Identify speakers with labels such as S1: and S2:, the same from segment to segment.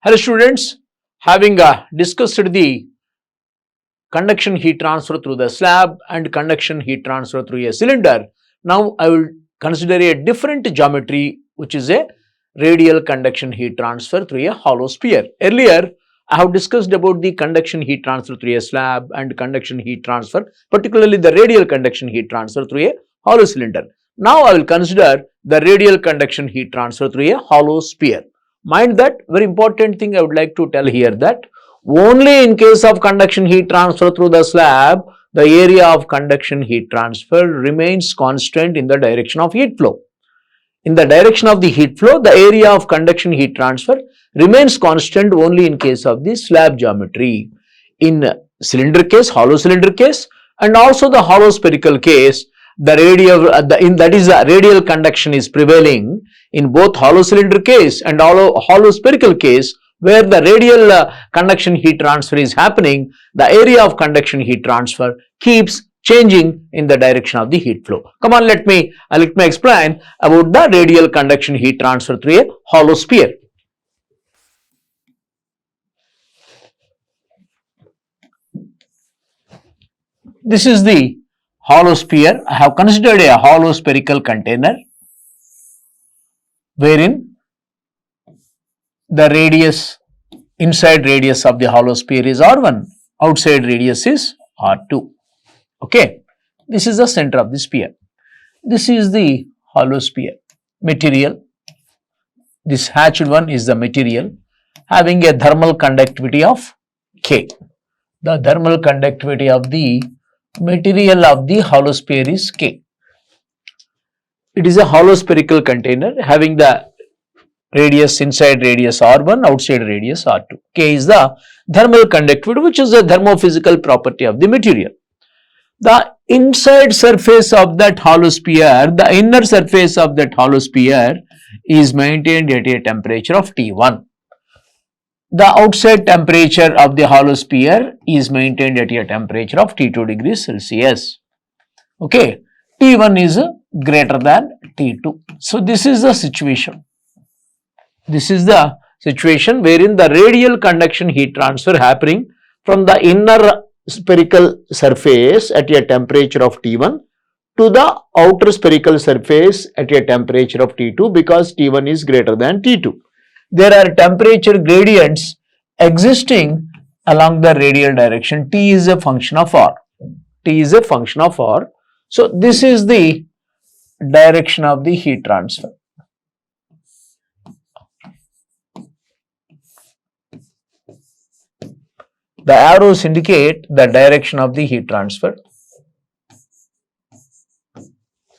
S1: Hello students, having discussed the conduction heat transfer through the slab and conduction heat transfer through a cylinder, now I will consider a different geometry which is a radial conduction heat transfer through a hollow sphere. Earlier, I have discussed about the conduction heat transfer through a slab and conduction heat transfer, particularly the radial conduction heat transfer through a hollow cylinder. Now I will consider the radial conduction heat transfer through a hollow sphere. Mind that very important thing I would like to tell here that only in case of conduction heat transfer through the slab, the area of conduction heat transfer remains constant in the direction of heat flow. In the direction of the heat flow, the area of conduction heat transfer remains constant only in case of the slab geometry. In cylinder case, hollow cylinder case, and also the hollow spherical case, the radial conduction is prevailing in both hollow cylinder case and hollow spherical case, where the radial conduction heat transfer is happening. The area of conduction heat transfer keeps changing in the direction of the heat flow. Come on, let me explain about the radial conduction heat transfer through a hollow sphere. This is the hollow sphere. I have considered a hollow spherical container wherein the radius, inside radius of the hollow sphere is R1, outside radius is R2. Okay, this is the center of the sphere. This is the hollow sphere. Material, this hatched one is the material having a thermal conductivity of K. The thermal conductivity of the material of the hollow sphere is K. It is a hollow spherical container having the radius, inside radius R1, outside radius R2. K is the thermal conductivity, which is a thermophysical property of the material. The inside surface of that hollow sphere, the inner surface of that hollow sphere is maintained at a temperature of T1. The outside temperature of the hollow sphere is maintained at a temperature of T2 degrees Celsius. Okay, T1 is greater than T2. So this is the situation. This is the situation wherein the radial conduction heat transfer happening from the inner spherical surface at a temperature of T1 to the outer spherical surface at a temperature of T2, because T1 is greater than T2. There are temperature gradients existing along the radial direction. T is a function of R. T is a function of R. So this is the direction of the heat transfer. The arrows indicate the direction of the heat transfer,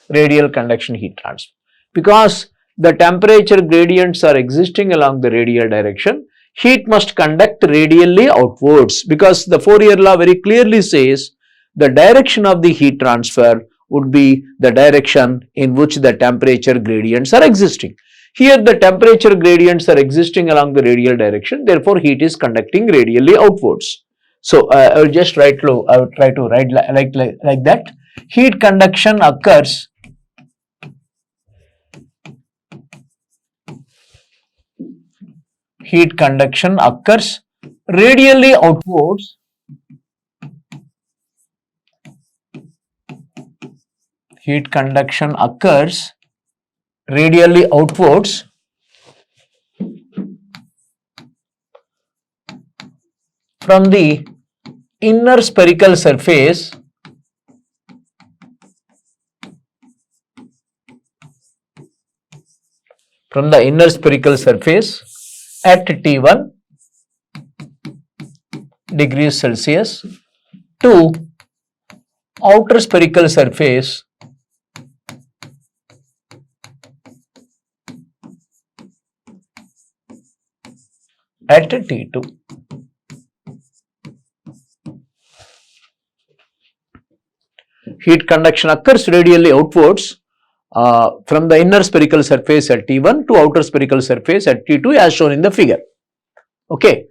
S1: radial conduction heat transfer. Because the temperature gradients are existing along the radial direction, heat must conduct radially outwards, because the Fourier law very clearly says the direction of the heat transfer would be the direction in which the temperature gradients are existing. Here the temperature gradients are existing along the radial direction, therefore heat is conducting radially outwards. So I will just try to write like that. Heat conduction occurs radially outwards from the inner spherical surface at T1 degrees Celsius to outer spherical surface at T2. Heat conduction occurs radially outwards from the inner spherical surface at T1 to outer spherical surface at T2, as shown in the figure. Okay.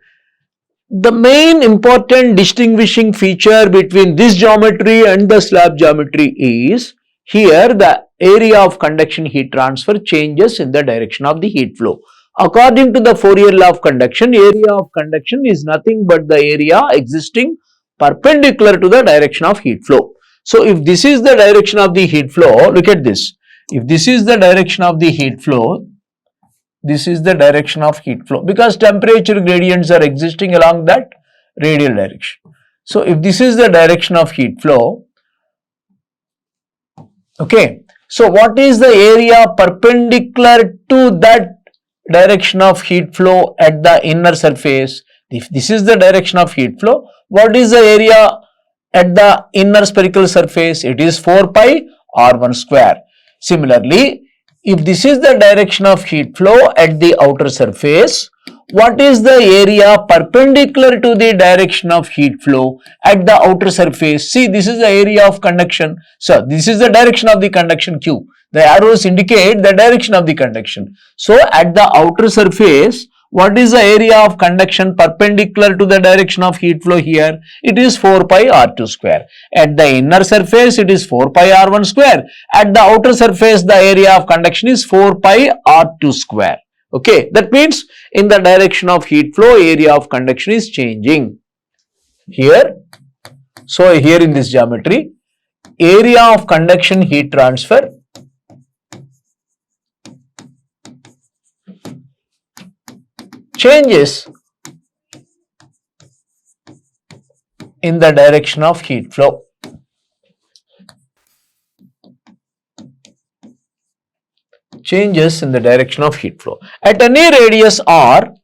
S1: The main important distinguishing feature between this geometry and the slab geometry is, here the area of conduction heat transfer changes in the direction of the heat flow. According to the Fourier law of conduction, area of conduction is nothing but the area existing perpendicular to the direction of heat flow. So, if this is the direction of the heat flow, look at this. If this is the direction of the heat flow, this is the direction of heat flow because temperature gradients are existing along that radial direction. So, if this is the direction of heat flow, okay. So, what is the area perpendicular to that direction of heat flow at the inner surface? If this is the direction of heat flow, what is the area at the inner spherical surface? It is 4 pi r1 square. Similarly, if this is the direction of heat flow at the outer surface, what is the area perpendicular to the direction of heat flow at the outer surface? See, this is the area of conduction. So, this is the direction of the conduction Q. The arrows indicate the direction of the conduction. So, at the outer surface, what is the area of conduction perpendicular to the direction of heat flow here? It is 4 pi r2 square. At the inner surface, it is 4 pi r1 square. At the outer surface, the area of conduction is 4 pi r2 square. Okay, that means in the direction of heat flow, area of conduction is changing. Here, so here in this geometry, area of conduction heat transfer changes in the direction of heat flow. Changes in the direction of heat flow. At any radius r,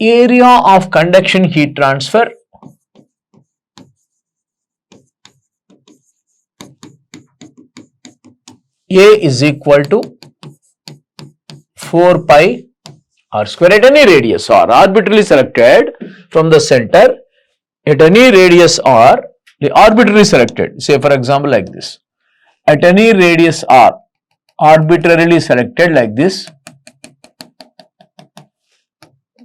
S1: area of conduction heat transfer A is equal to 4 pi r square at any radius r, arbitrarily selected from the center at any radius r, arbitrarily selected, say for example like this. At any radius r, arbitrarily selected like this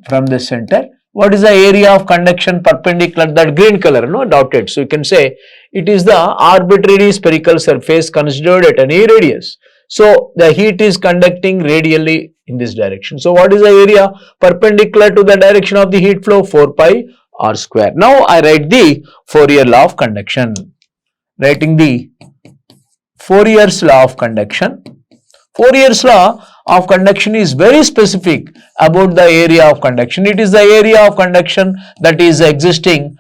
S1: from the center, what is the area of conduction perpendicular, that green color, no, dotted. So, you can say it is the arbitrary spherical surface considered at any radius. So, the heat is conducting radially in this direction. So, what is the area perpendicular to the direction of the heat flow? 4 pi r square. Now, I write the Fourier law of conduction. Writing the Fourier's law of conduction. Fourier's law of conduction is very specific about the area of conduction. It is the area of conduction that is existing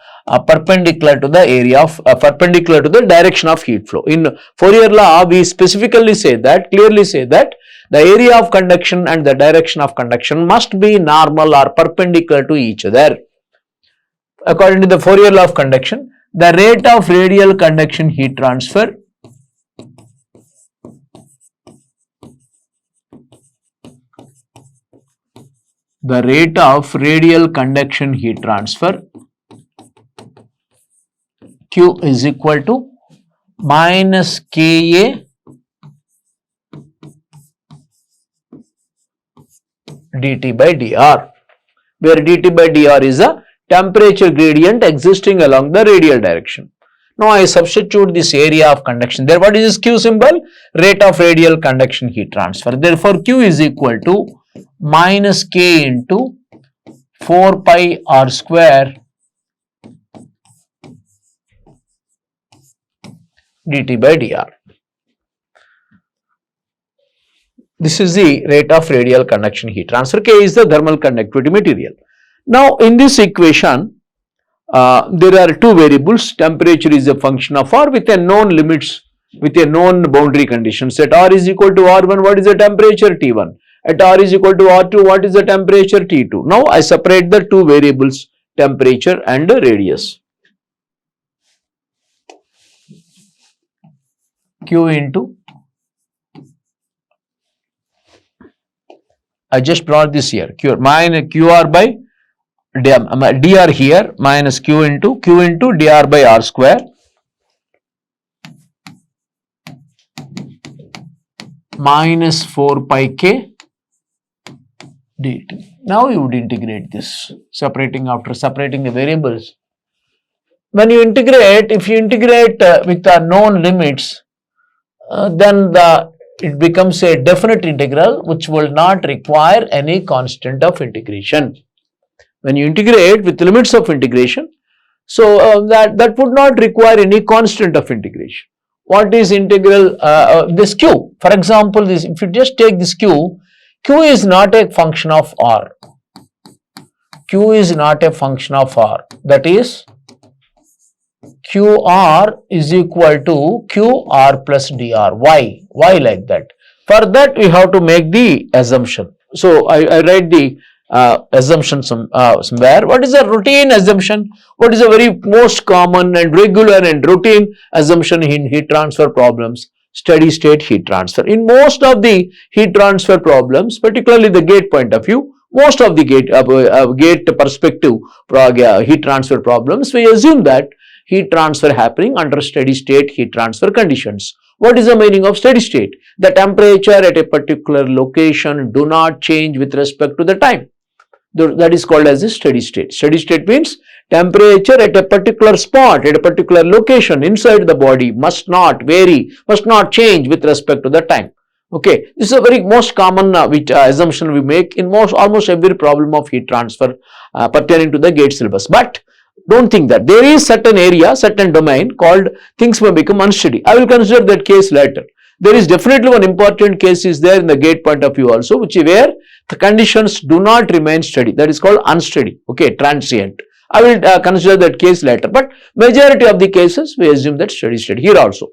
S1: perpendicular to the area of perpendicular to the direction of heat flow. In Fourier law, we specifically say that, clearly say that the area of conduction and the direction of conduction must be normal or perpendicular to each other. According to the Fourier law of conduction, the rate of radial conduction heat transfer Q is equal to minus Ka dt by dr, where dt by dr is a temperature gradient existing along the radial direction. Now, I substitute this area of conduction there. What is this Q symbol? Rate of radial conduction heat transfer. Therefore, Q is equal to minus K into 4 pi r square dt by dr. This is the rate of radial conduction heat transfer. K is the thermal conductivity material. Now, in this equation, there are two variables. Temperature is a function of R with a known limits, with a known boundary conditions. At R is equal to R1, what is the temperature? T1. At R is equal to R2, what is the temperature? T2. Now, I separate the two variables, temperature and radius. Q into, I just brought this here, minus QR by dr here, minus Q into dr by r square minus 4 pi k dt. Now, you would integrate this, after separating the variables. When you integrate, if you integrate with the known limits, then the it becomes a definite integral which will not require any constant of integration. When you integrate with limits of integration, so that would not require any constant of integration. What is integral? This q, for example, this, if you just take this q is not a function of r. Q is not a function of r. That is, QR is equal to QR plus DR. Why? Why like that? For that, we have to make the assumption. So, I write the assumption somewhere. What is a routine assumption? What is a very most common and regular and routine assumption in heat transfer problems? Steady state heat transfer. In most of the heat transfer problems, particularly the gate point of view, most of the gate perspective heat transfer problems, we assume that heat transfer happening under steady state heat transfer conditions. What is the meaning of steady state? The temperature at a particular location do not change with respect to the time. That is called as a steady state. Steady state means temperature at a particular spot, at a particular location inside the body must not vary, must not change with respect to the time. Okay, this is a very most common assumption we make in almost every problem of heat transfer pertaining to the gate syllabus. But don't think that. There is certain area, certain domain called things may become unsteady. I will consider that case later. There is definitely one important case is there in the gate point of view also, which is where the conditions do not remain steady. That is called unsteady. Okay, transient. I will consider that case later. But majority of the cases we assume that steady state. Here also,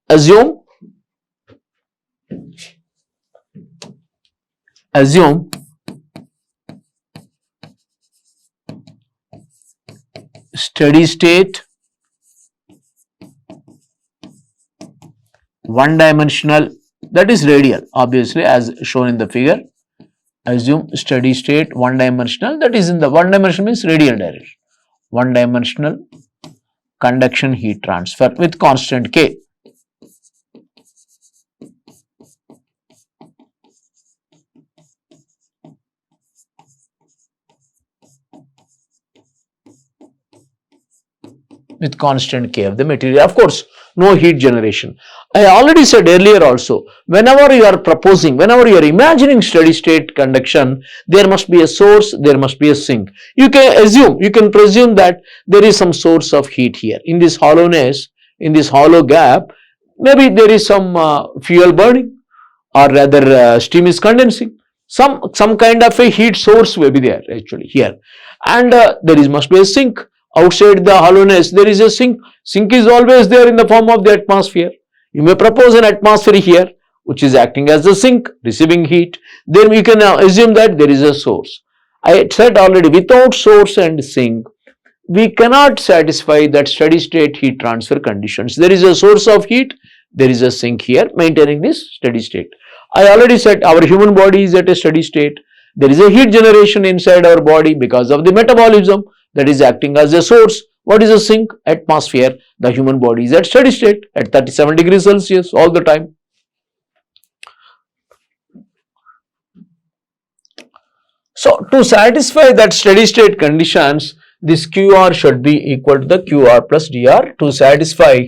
S1: assume steady state, one dimensional, that is radial, obviously, as shown in the figure. Assume steady state one dimensional, that is in the one dimension means radial direction. One dimensional conduction heat transfer with constant K. With constant K of the material. Of course, no heat generation. I already said earlier also, whenever you are proposing, whenever you are imagining steady state conduction, there must be a source, there must be a sink. You can assume, you can presume that there is some source of heat here. In this hollowness, in this hollow gap, maybe there is some fuel burning, or rather steam is condensing. Some kind of a heat source will be there actually here. And must be a sink. Outside the hollowness, there is a sink. Sink is always there in the form of the atmosphere. You may propose an atmosphere here, which is acting as a sink, receiving heat. Then we can assume that there is a source. I said already, without source and sink, we cannot satisfy that steady state heat transfer conditions. There is a source of heat, there is a sink here, maintaining this steady state. I already said our human body is at a steady state. There is a heat generation inside our body because of the metabolism. That is acting as a source. What is a sink? Atmosphere. The human body is at steady state at 37 degrees Celsius all the time. So, to satisfy that steady state conditions, this QR should be equal to the QR plus DR. To satisfy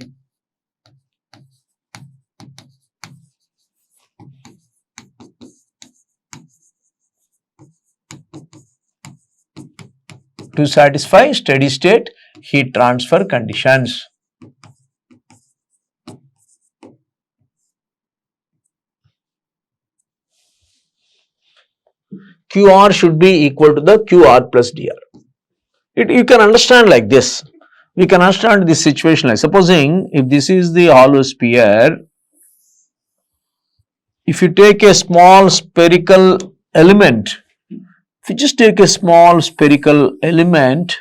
S1: steady state heat transfer conditions. QR should be equal to the QR plus DR. You can understand like this. We can understand this situation like, supposing if this is the hollow sphere, if you take a small spherical element, if you just take a small spherical element,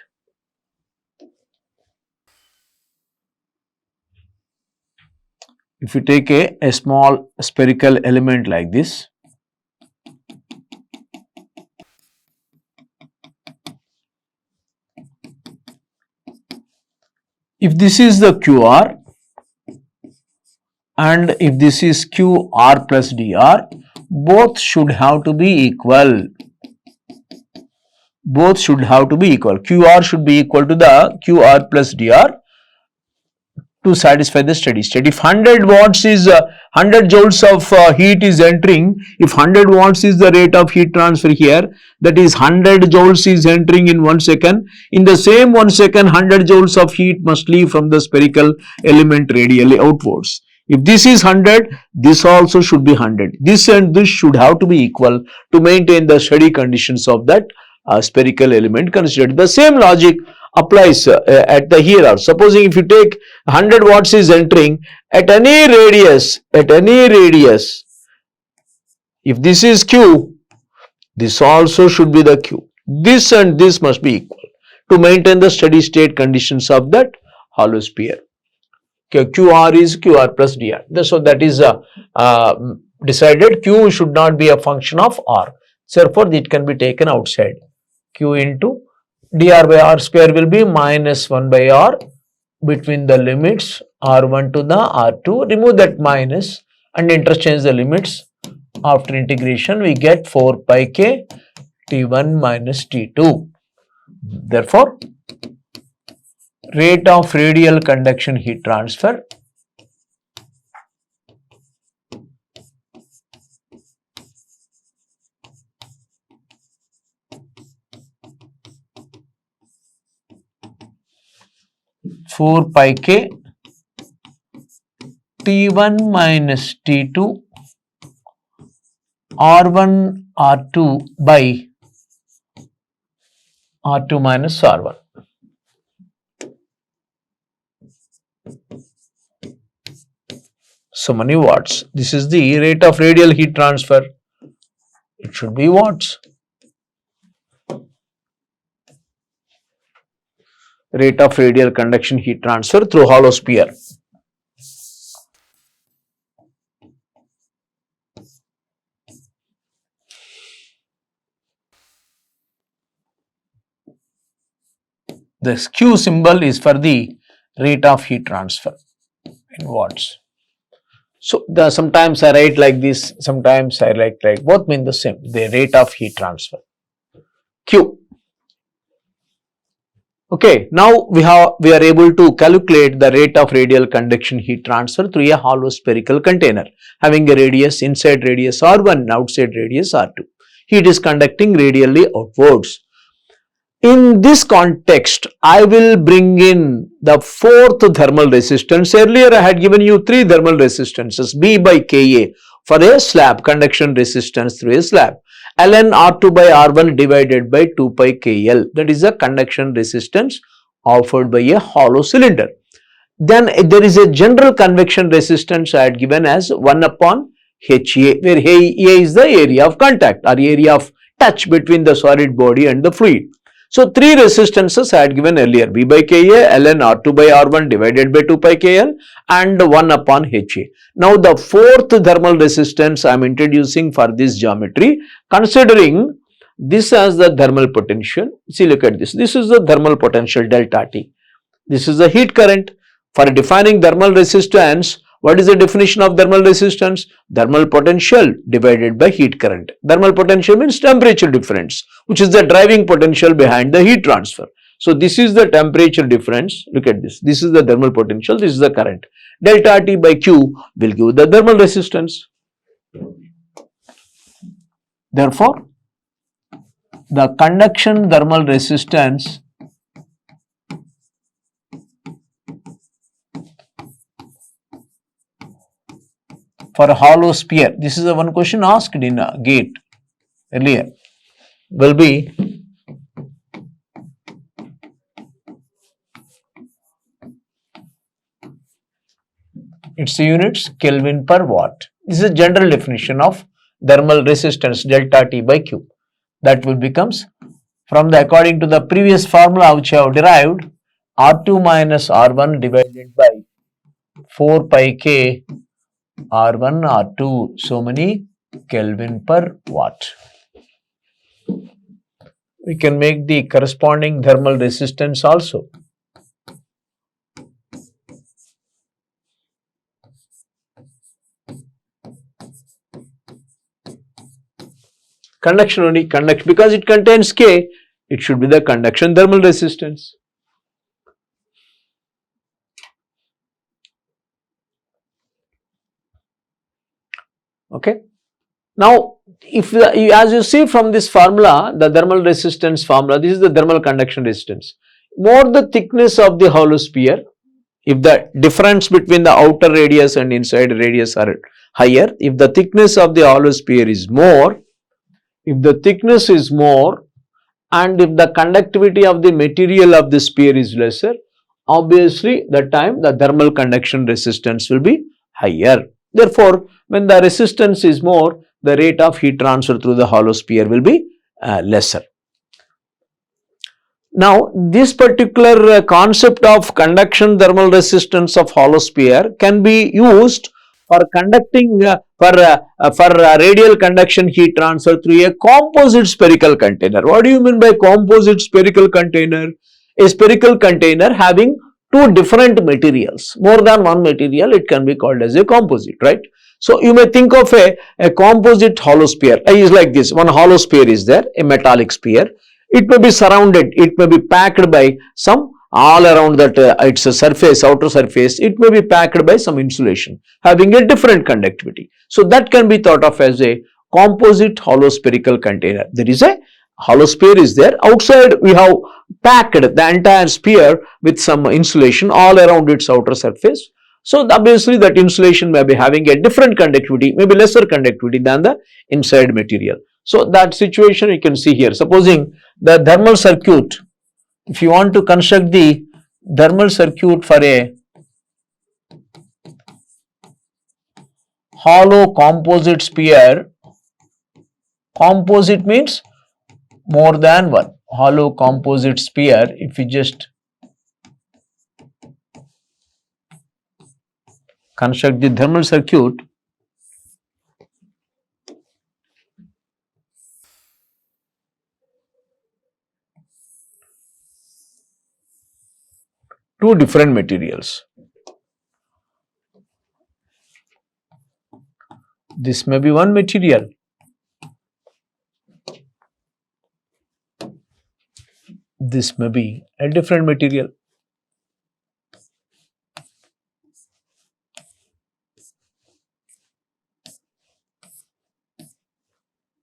S1: if you take a small spherical element like this, if this is the QR and if this is QR plus DR, both should have to be equal. Both should have to be equal. QR should be equal to the QR plus DR. to satisfy the steady state. If 100 watts is 100 joules of heat is entering, if 100 watts is the rate of heat transfer here, that is 100 joules is entering in 1 second. In the same 1 second, 100 joules of heat must leave from the spherical element radially outwards. If this is 100, this also should be 100. This and this should have to be equal to maintain the steady conditions of that spherical element considered. The same logic applies at the here. Supposing if you take 100 watts is entering at any radius, if this is Q, this also should be the Q. This and this must be equal to maintain the steady state conditions of that hollow sphere. QR is QR plus dr. So that is decided. Q should not be a function of R. Therefore, it can be taken outside. Q into dr by r square will be minus 1 by r between the limits r1 to the r2. Remove that minus and interchange the limits. After integration, we get 4 pi k T1 minus T2. Therefore, rate of radial conduction heat transfer (4 pi k T1 minus T2 R1 R2 by R2 minus R1). So many watts. This is the rate of radial heat transfer. It should be watts. Rate of radial conduction heat transfer through hollow sphere. This Q symbol is for the rate of heat transfer in watts. So sometimes I write like this, sometimes I write like both mean the same. The rate of heat transfer. Q. Okay, now we are able to calculate the rate of radial conduction heat transfer through a hollow spherical container having a radius, inside radius R1 and outside radius R2. Heat is conducting radially outwards. In this context, I will bring in the fourth thermal resistance. Earlier I had given you three thermal resistances, B by Ka for a slab, conduction resistance through a slab. Ln R2 by R1 divided by 2 pi KL, that is a conduction resistance offered by a hollow cylinder. Then there is a general convection resistance I had given as 1 upon HA, where A is the area of contact or area of touch between the solid body and the fluid. So, three resistances I had given earlier, B by Ka, Ln R2 by R1 divided by 2 pi KL and 1 upon HA. Now, the fourth thermal resistance I am introducing for this geometry, considering this as the thermal potential. See, look at this. This is the thermal potential delta T. This is the heat current. For defining thermal resistance, what is the definition of thermal resistance? Thermal potential divided by heat current. Thermal potential means temperature difference, which is the driving potential behind the heat transfer. So, this is the temperature difference. Look at this. This is the thermal potential. This is the current. Delta T by Q will give the thermal resistance. Therefore, the conduction thermal resistance for a hollow sphere, this is the one question asked in a gate earlier, will be its units Kelvin per watt. This is a general definition of thermal resistance delta T by Q. That will becomes from the according to the previous formula which I have derived, R2 minus R1 divided by 4 pi K R1 R2, so many Kelvin per watt. We can make the corresponding thermal resistance also. Conduction only, conduct because it contains K, it should be the conduction thermal resistance. Okay. Now, if as you see from this formula, the thermal resistance formula, this is the thermal conduction resistance. More the thickness of the hollow sphere, if the difference between the outer radius and inside radius are higher, if the thickness of the hollow sphere is more, if the thickness is more and if the conductivity of the material of the sphere is lesser, obviously that time the thermal conduction resistance will be higher. Therefore, when the resistance is more, the rate of heat transfer through the hollow sphere will be lesser. Now, this particular concept of conduction thermal resistance of hollow sphere can be used for conducting for radial conduction heat transfer through a composite spherical container. What do you mean by composite spherical container? A spherical container having two different materials, more than one material, it can be called as a composite, right? So, you may think of a composite hollow sphere. Is like this, one hollow sphere is there, a metallic sphere. It may be surrounded, it may be packed by some all around that its surface, outer surface, it may be packed by some insulation having a different conductivity. So, that can be thought of as a composite hollow spherical container. There is a hollow sphere is there, outside we have packed the entire sphere with some insulation all around its outer surface. So, obviously that insulation may be having a different conductivity, maybe lesser conductivity than the inside material. So, that situation you can see here. Supposing the thermal circuit, if you want to construct the thermal circuit for a hollow composite sphere, composite means more than one, hollow composite sphere, if you just construct the thermal circuit, two different materials. This may be one material, this may be a different material.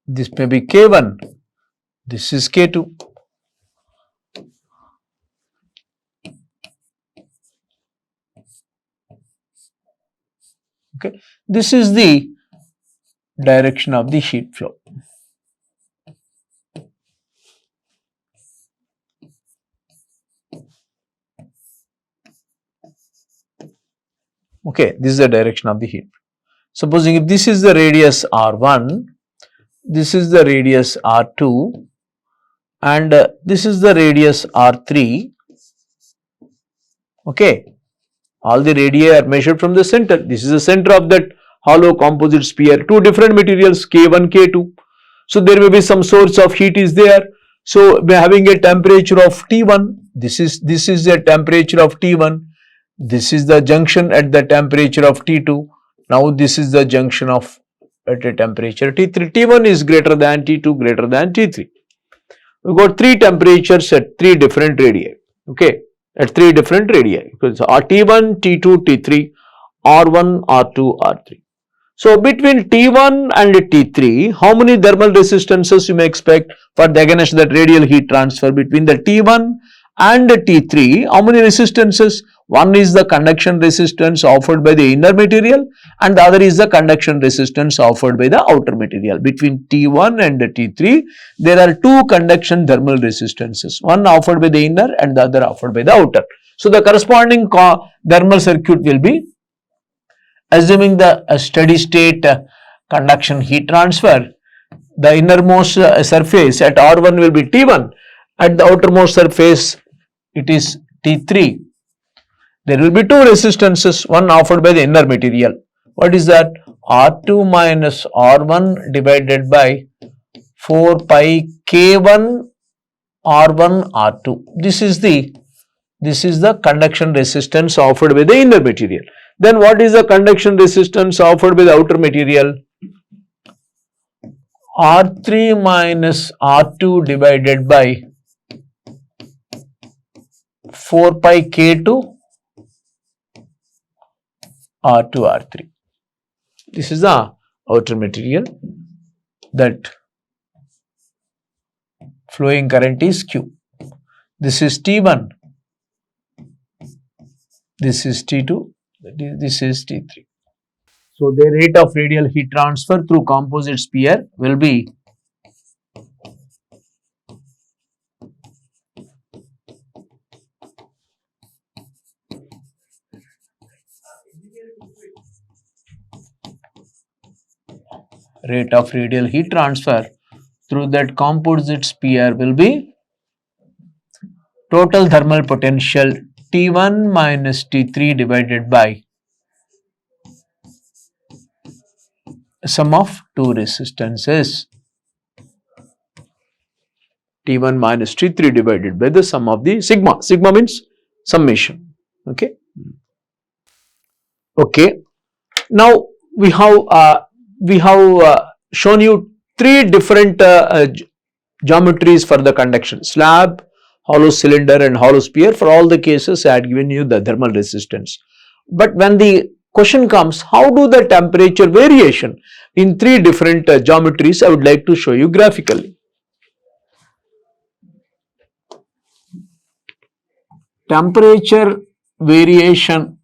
S1: This may be K1, this is K2. Okay, this is the direction of the heat flow. Okay, this is the direction of the heat. Supposing if this is the radius R1, this is the radius R2 and this is the radius R3. Okay, all the radii are measured from the center. This is the center of that hollow composite sphere, two different materials K1, K2. So, there may be some source of heat is there. So, we are having a temperature of T1, this is a temperature of T1, this is the junction at the temperature of T2, now this is the junction of at a temperature T3, T1 is greater than T2, greater than T3. We got three temperatures at three different radii, okay, at three different radii, because T1, T2, T3, R1, R2, R3. So, between T1 and T3, how many thermal resistances you may expect for the against that radial heat transfer between the T1 and T3? How many resistances? One is the conduction resistance offered by the inner material and the other is the conduction resistance offered by the outer material. Between T1 and T3, there are two conduction thermal resistances, one offered by the inner and the other offered by the outer. So, the corresponding thermal circuit will be, assuming the steady state conduction heat transfer, the innermost surface at R1 will be T1, at the outermost surface it is T3. There will be two resistances, one offered by the inner material. What is that? R2 minus R1 divided by 4 pi K1 R1 R2. This is the conduction resistance offered by the inner material. Then what is the conduction resistance offered by the outer material? R3 minus R2 divided by 4 pi K2 R2 R3. This is the outer material, that flowing current is Q. This is T1, this is T2, this is T3. So the rate of radial heat transfer through composite sphere will be rate of radial heat transfer through that composite sphere will be total thermal potential T1 minus T3 divided by sum of two resistances. T1 minus T3 divided by the sum of the sigma. Sigma means summation. Okay. Okay. Now we have shown you three different geometries for the conduction: slab, hollow cylinder, and hollow sphere. For all the cases, I had given you the thermal resistance. But when the question comes, how do the temperature variation in three different geometries, I would like to show you graphically. Temperature variation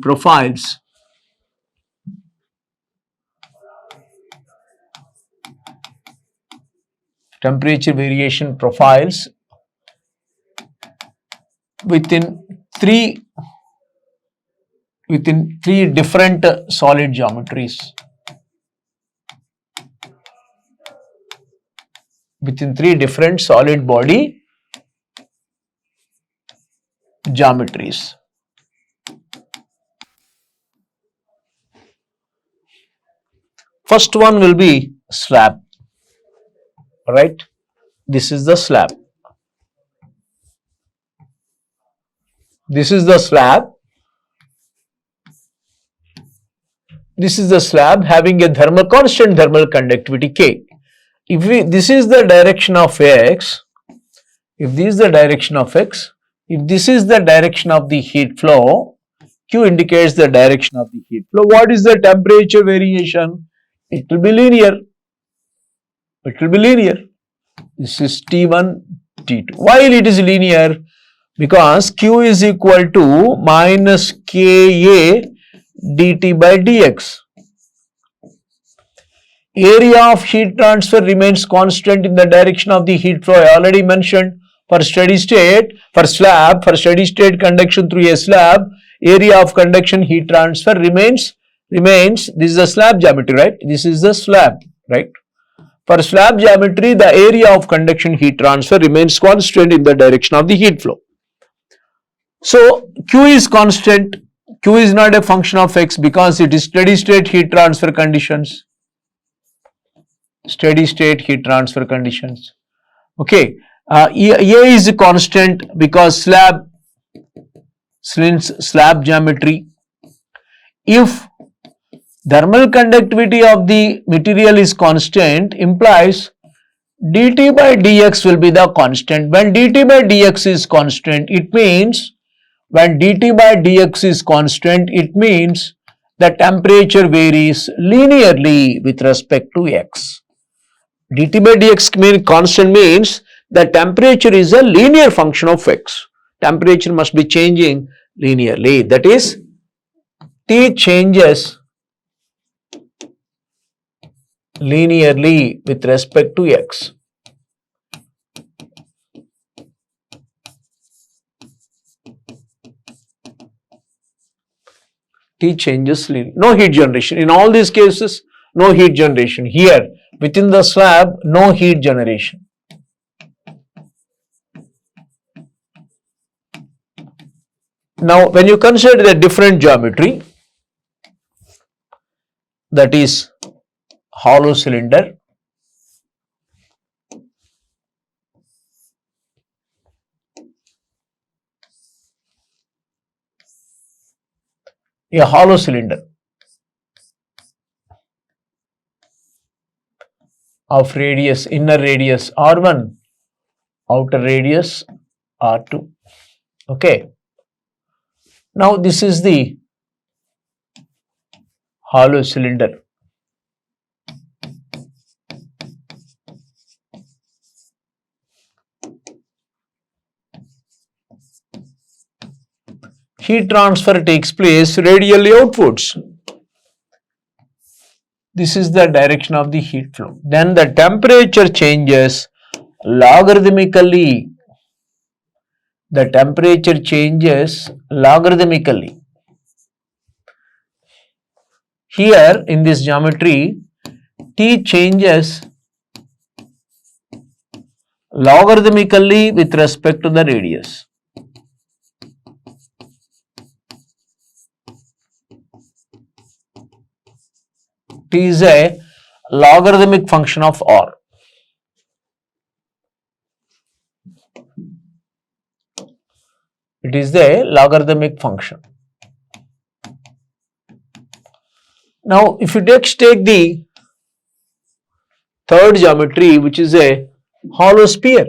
S1: profiles within three different solid geometries. Within three different solid body geometries. First one will be slab, right? This is the slab. This is the slab. This is the slab having a constant thermal conductivity K. If this is the direction of X, if this is the direction of X, if this is the direction of the heat flow, Q indicates the direction of the heat flow. What is the temperature variation? It will be linear. It will be linear. This is T1, T2. While it is linear, because Q is equal to minus Ka dt by dx. Area of heat transfer remains constant in the direction of the heat flow. I already mentioned for steady state, for steady state conduction through a slab, area of conduction heat transfer remains, this is the slab geometry, right? This is the slab, right? For slab geometry, the area of conduction heat transfer remains constant in the direction of the heat flow. So, Q is constant. Q is not a function of X because it is steady state heat transfer conditions. Steady state heat transfer conditions. Okay. A is constant because slab geometry. If thermal conductivity of the material is constant, implies dt by dx will be the constant. When dt by dx is constant, it means the temperature varies linearly with respect to x. dt by dx constant means the temperature is a linear function of x. Temperature must be changing linearly. That is, T changes linearly with respect to x. T changes linearly. No heat generation. In all these cases, no heat generation. Here, within the slab, no heat generation. Now, when you consider the different geometry, that is hollow cylinder, a hollow cylinder of radius, inner radius R1, outer radius R2. Okay. Now this is the hollow cylinder. Heat transfer takes place radially outwards. This is the direction of the heat flow. Then the temperature changes logarithmically. The temperature changes logarithmically. Here in this geometry, T changes logarithmically with respect to the radius. T is a logarithmic function of R. It is the logarithmic function. Now, if you take the third geometry, which is a hollow sphere.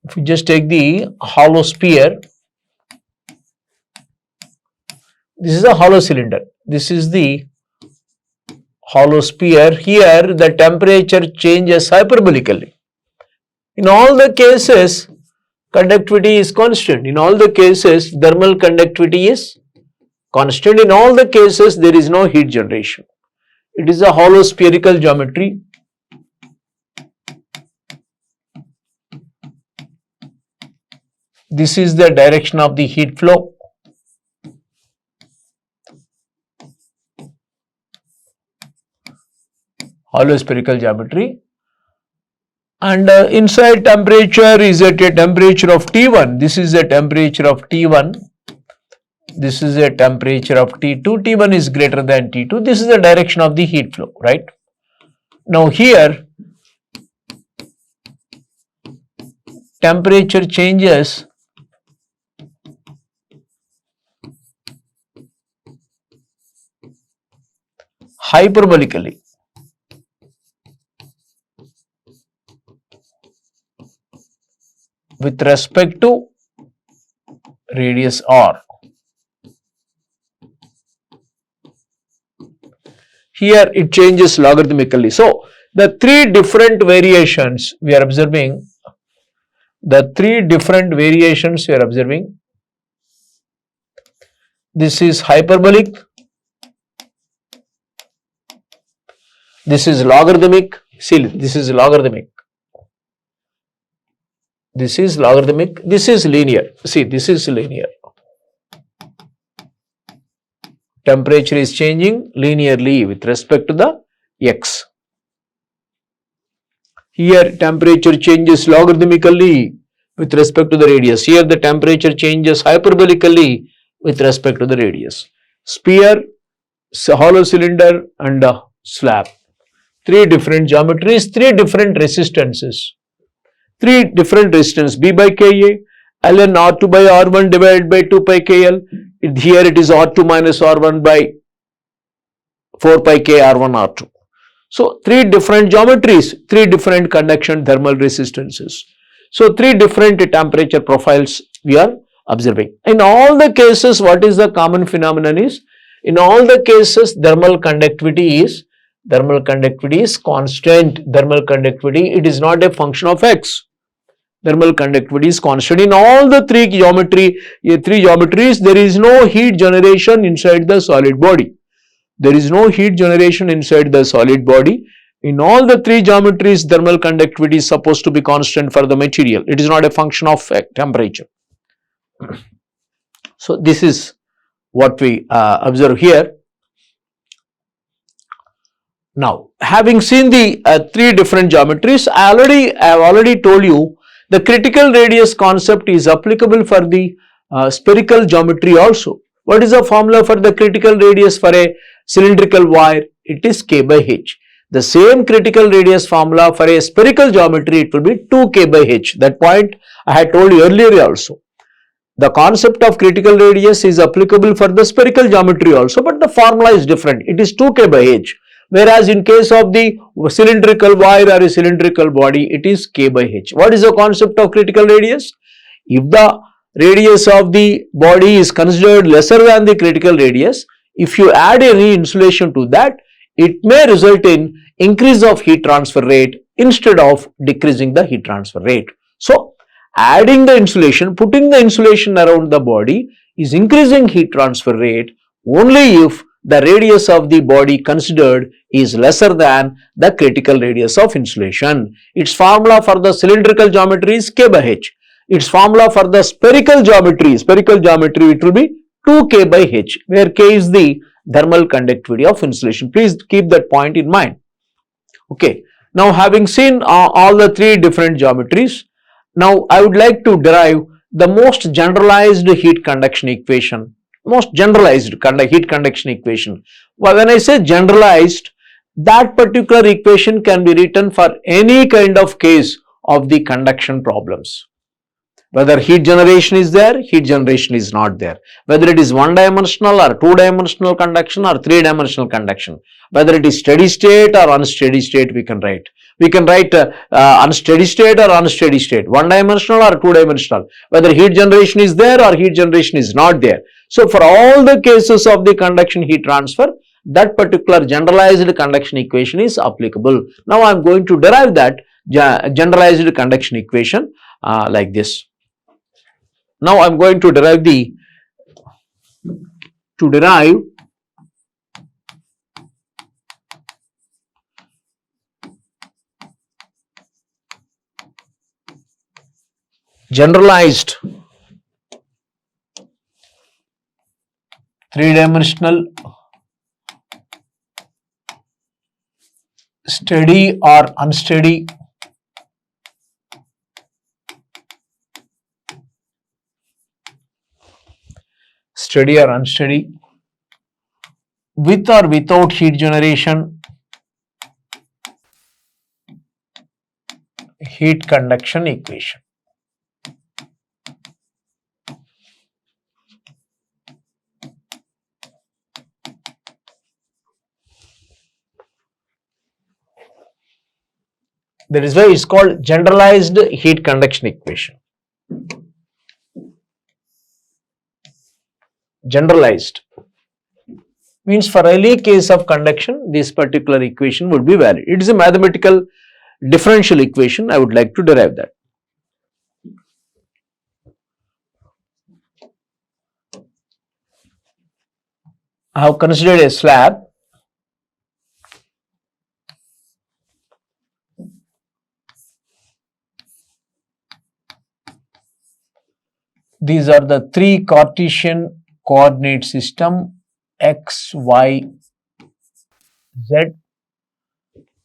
S1: If you just take the hollow sphere, this is a hollow cylinder. This is the hollow sphere. Here, the temperature changes hyperbolically. In all the cases, conductivity is constant. In all the cases, thermal conductivity is constant. In all the cases, there is no heat generation. It is a hollow spherical geometry. This is the direction of the heat flow. Hollow spherical geometry. And inside temperature is at a temperature of T1. This is a temperature of T1. This is a temperature of T2. T1 is greater than T2. This is the direction of the heat flow, right? Now here, temperature changes hyperbolically. With respect to radius R. Here it changes logarithmically. So, the three different variations we are observing, this is hyperbolic, this is logarithmic, see this is logarithmic. This is logarithmic, this is linear. See, this is linear. Temperature is changing linearly with respect to the x. Here, temperature changes logarithmically with respect to the radius. Here, the temperature changes hyperbolically with respect to the radius. Sphere, hollow cylinder, and slab. Three different geometries, three different resistances. Three different resistance B by Ka, ln R2 by R1 divided by 2 pi KL. Here it is R2 minus R1 by 4 pi K R1 R2. So, three different geometries, three different conduction thermal resistances. So, three different temperature profiles we are observing. In all the cases, what is the common phenomenon is, in all the cases thermal conductivity is constant. Thermal conductivity, it is not a function of x. Thermal conductivity is constant. In all the three geometries, there is no heat generation inside the solid body. There is no heat generation inside the solid body. In all the three geometries, thermal conductivity is supposed to be constant for the material. It is not a function of temperature. So, this is what we observe here. Now, having seen the three different geometries, I have already told you the critical radius concept is applicable for the spherical geometry also. What is the formula for the critical radius for a cylindrical wire? It is K by H. The same critical radius formula for a spherical geometry, it will be 2K by H. That point I had told you earlier also. The concept of critical radius is applicable for the spherical geometry also, but the formula is different. It is 2K by H. Whereas in case of the cylindrical wire or a cylindrical body, it is K by H. What is the concept of critical radius? If the radius of the body is considered lesser than the critical radius, if you add any insulation to that, it may result in increase of heat transfer rate instead of decreasing the heat transfer rate. So, adding the insulation, putting the insulation around the body is increasing heat transfer rate only if the radius of the body considered is lesser than the critical radius of insulation. Its formula for the cylindrical geometry is K by H. Its formula for the spherical geometry it will be 2K by H, where K is the thermal conductivity of insulation. Please keep that point in mind. Okay. Now, having seen all the three different geometries, now I would like to derive the most generalized heat conduction equation. Most generalized heat conduction equation. Well, when I say generalized, that particular equation can be written for any kind of case of the conduction problems. Whether heat generation is there, heat generation is not there. Whether it is one dimensional or two dimensional conduction or three dimensional conduction. Whether it is steady state or unsteady state, we can write. We can write unsteady state or unsteady state, one dimensional or two dimensional. Whether heat generation is there or heat generation is not there. So, for all the cases of the conduction heat transfer, that particular generalized conduction equation is applicable. Now, I am going to derive that generalized conduction equation like this. Now, I am going to derive generalized three-dimensional steady or unsteady with or without heat generation heat conduction equation. That is why it is called generalized heat conduction equation. Generalized means for any case of conduction, this particular equation would be valid. It is a mathematical differential equation. I would like to derive that. I have considered a slab. These are the three Cartesian coordinate system x, y, z.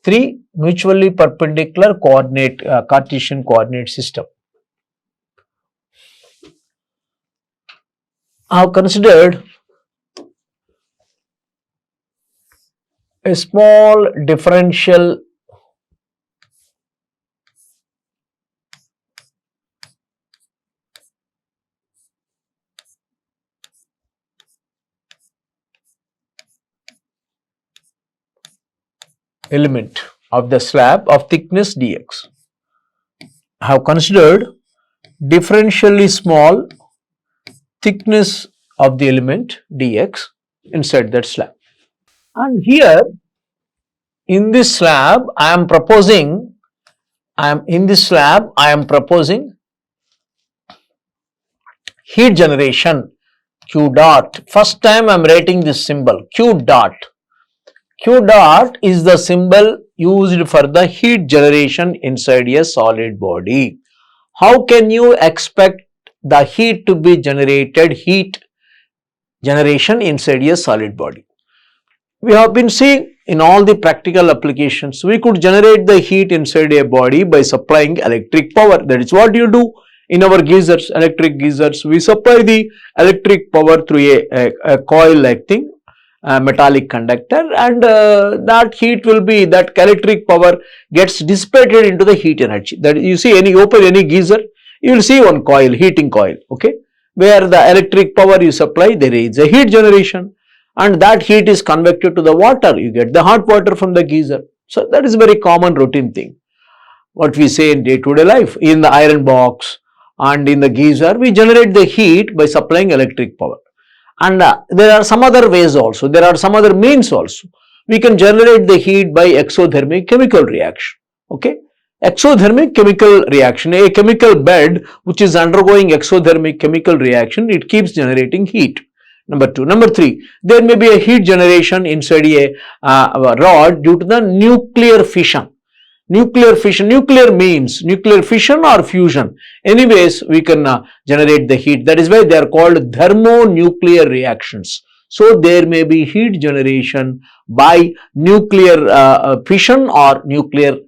S1: Three mutually perpendicular coordinate Cartesian coordinate system. I have considered a small differential element of the slab of thickness dx. I have considered differentially small thickness of the element dx inside that slab. And here in this slab I am proposing heat generation Q dot. First time I am writing this symbol Q dot. Q dot is the symbol used for the heat generation inside a solid body. How can you expect the heat to be generated, heat generation inside a solid body? We have been seeing in all the practical applications, we could generate the heat inside a body by supplying electric power. That is what you do in our geysers, electric geysers. We supply the electric power through a coil like thing, a metallic conductor, and that heat will be, that electric power gets dissipated into the heat energy. That you see, open any geyser, you will see one coil, heating coil, okay, where the electric power you supply, there is a heat generation, and that heat is convected to the water. You get the hot water from the geyser. So that is a very common routine thing, what we say in day-to-day life, in the iron box and in the geyser we generate the heat by supplying electric power. And there are some other ways also, there are some other means also. We can generate the heat by exothermic chemical reaction. Okay, exothermic chemical reaction, a chemical bed which is undergoing exothermic chemical reaction, it keeps generating heat. Number two. Number three, there may be a heat generation inside a rod due to the nuclear fission. Nuclear fission, nuclear means nuclear fission or fusion. Anyways, we can generate the heat. That is why they are called thermonuclear reactions. So, there may be heat generation by nuclear fission or nuclear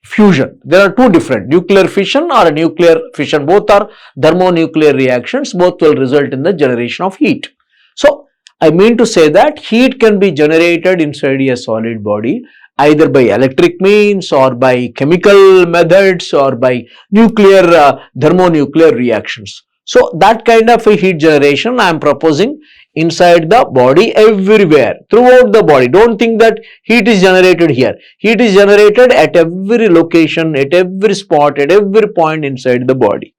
S1: fusion. There are two different, nuclear fission or nuclear fission. Both are thermonuclear reactions. Both will result in the generation of heat. So, I mean to say that heat can be generated inside a solid body either by electric means or by chemical methods or by nuclear thermonuclear reactions. So, that kind of a heat generation I am proposing inside the body everywhere, throughout the body. Don't think that heat is generated here. Heat is generated at every location, at every spot, at every point inside the body.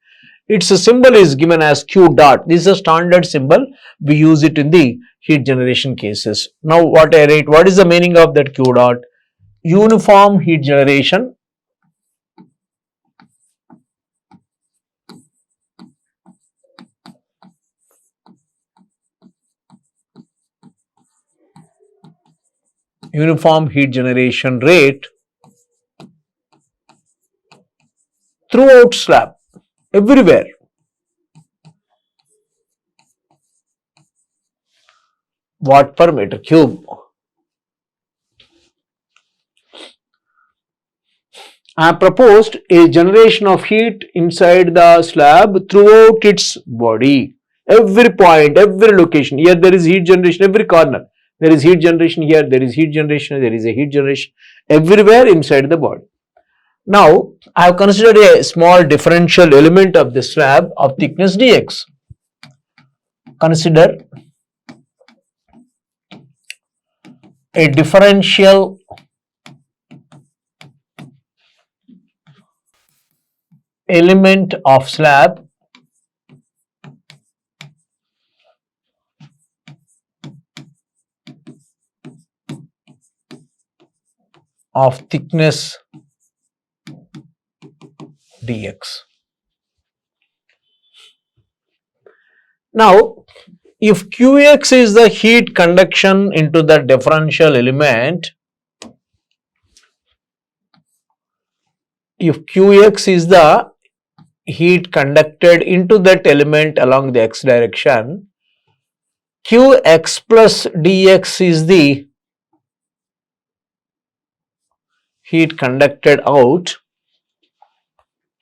S1: Its symbol is given as Q dot. This is a standard symbol. We use it in the heat generation cases. Now, what I write, what is the meaning of that Q dot? Uniform heat generation. Uniform heat generation rate throughout slab, everywhere. Watt per meter cube. I have proposed a generation of heat inside the slab throughout its body. Every point, every location. Here there is heat generation, every corner. There is heat generation here, there is heat generation, there is a heat generation everywhere inside the body. Now, I have considered a small differential element of the slab of thickness dx. Consider a differential element of slab of thickness dx. Now, if Qx is the heat conduction into the differential element, if Qx is the heat conducted into that element along the x direction, Qx plus dx is the heat conducted out.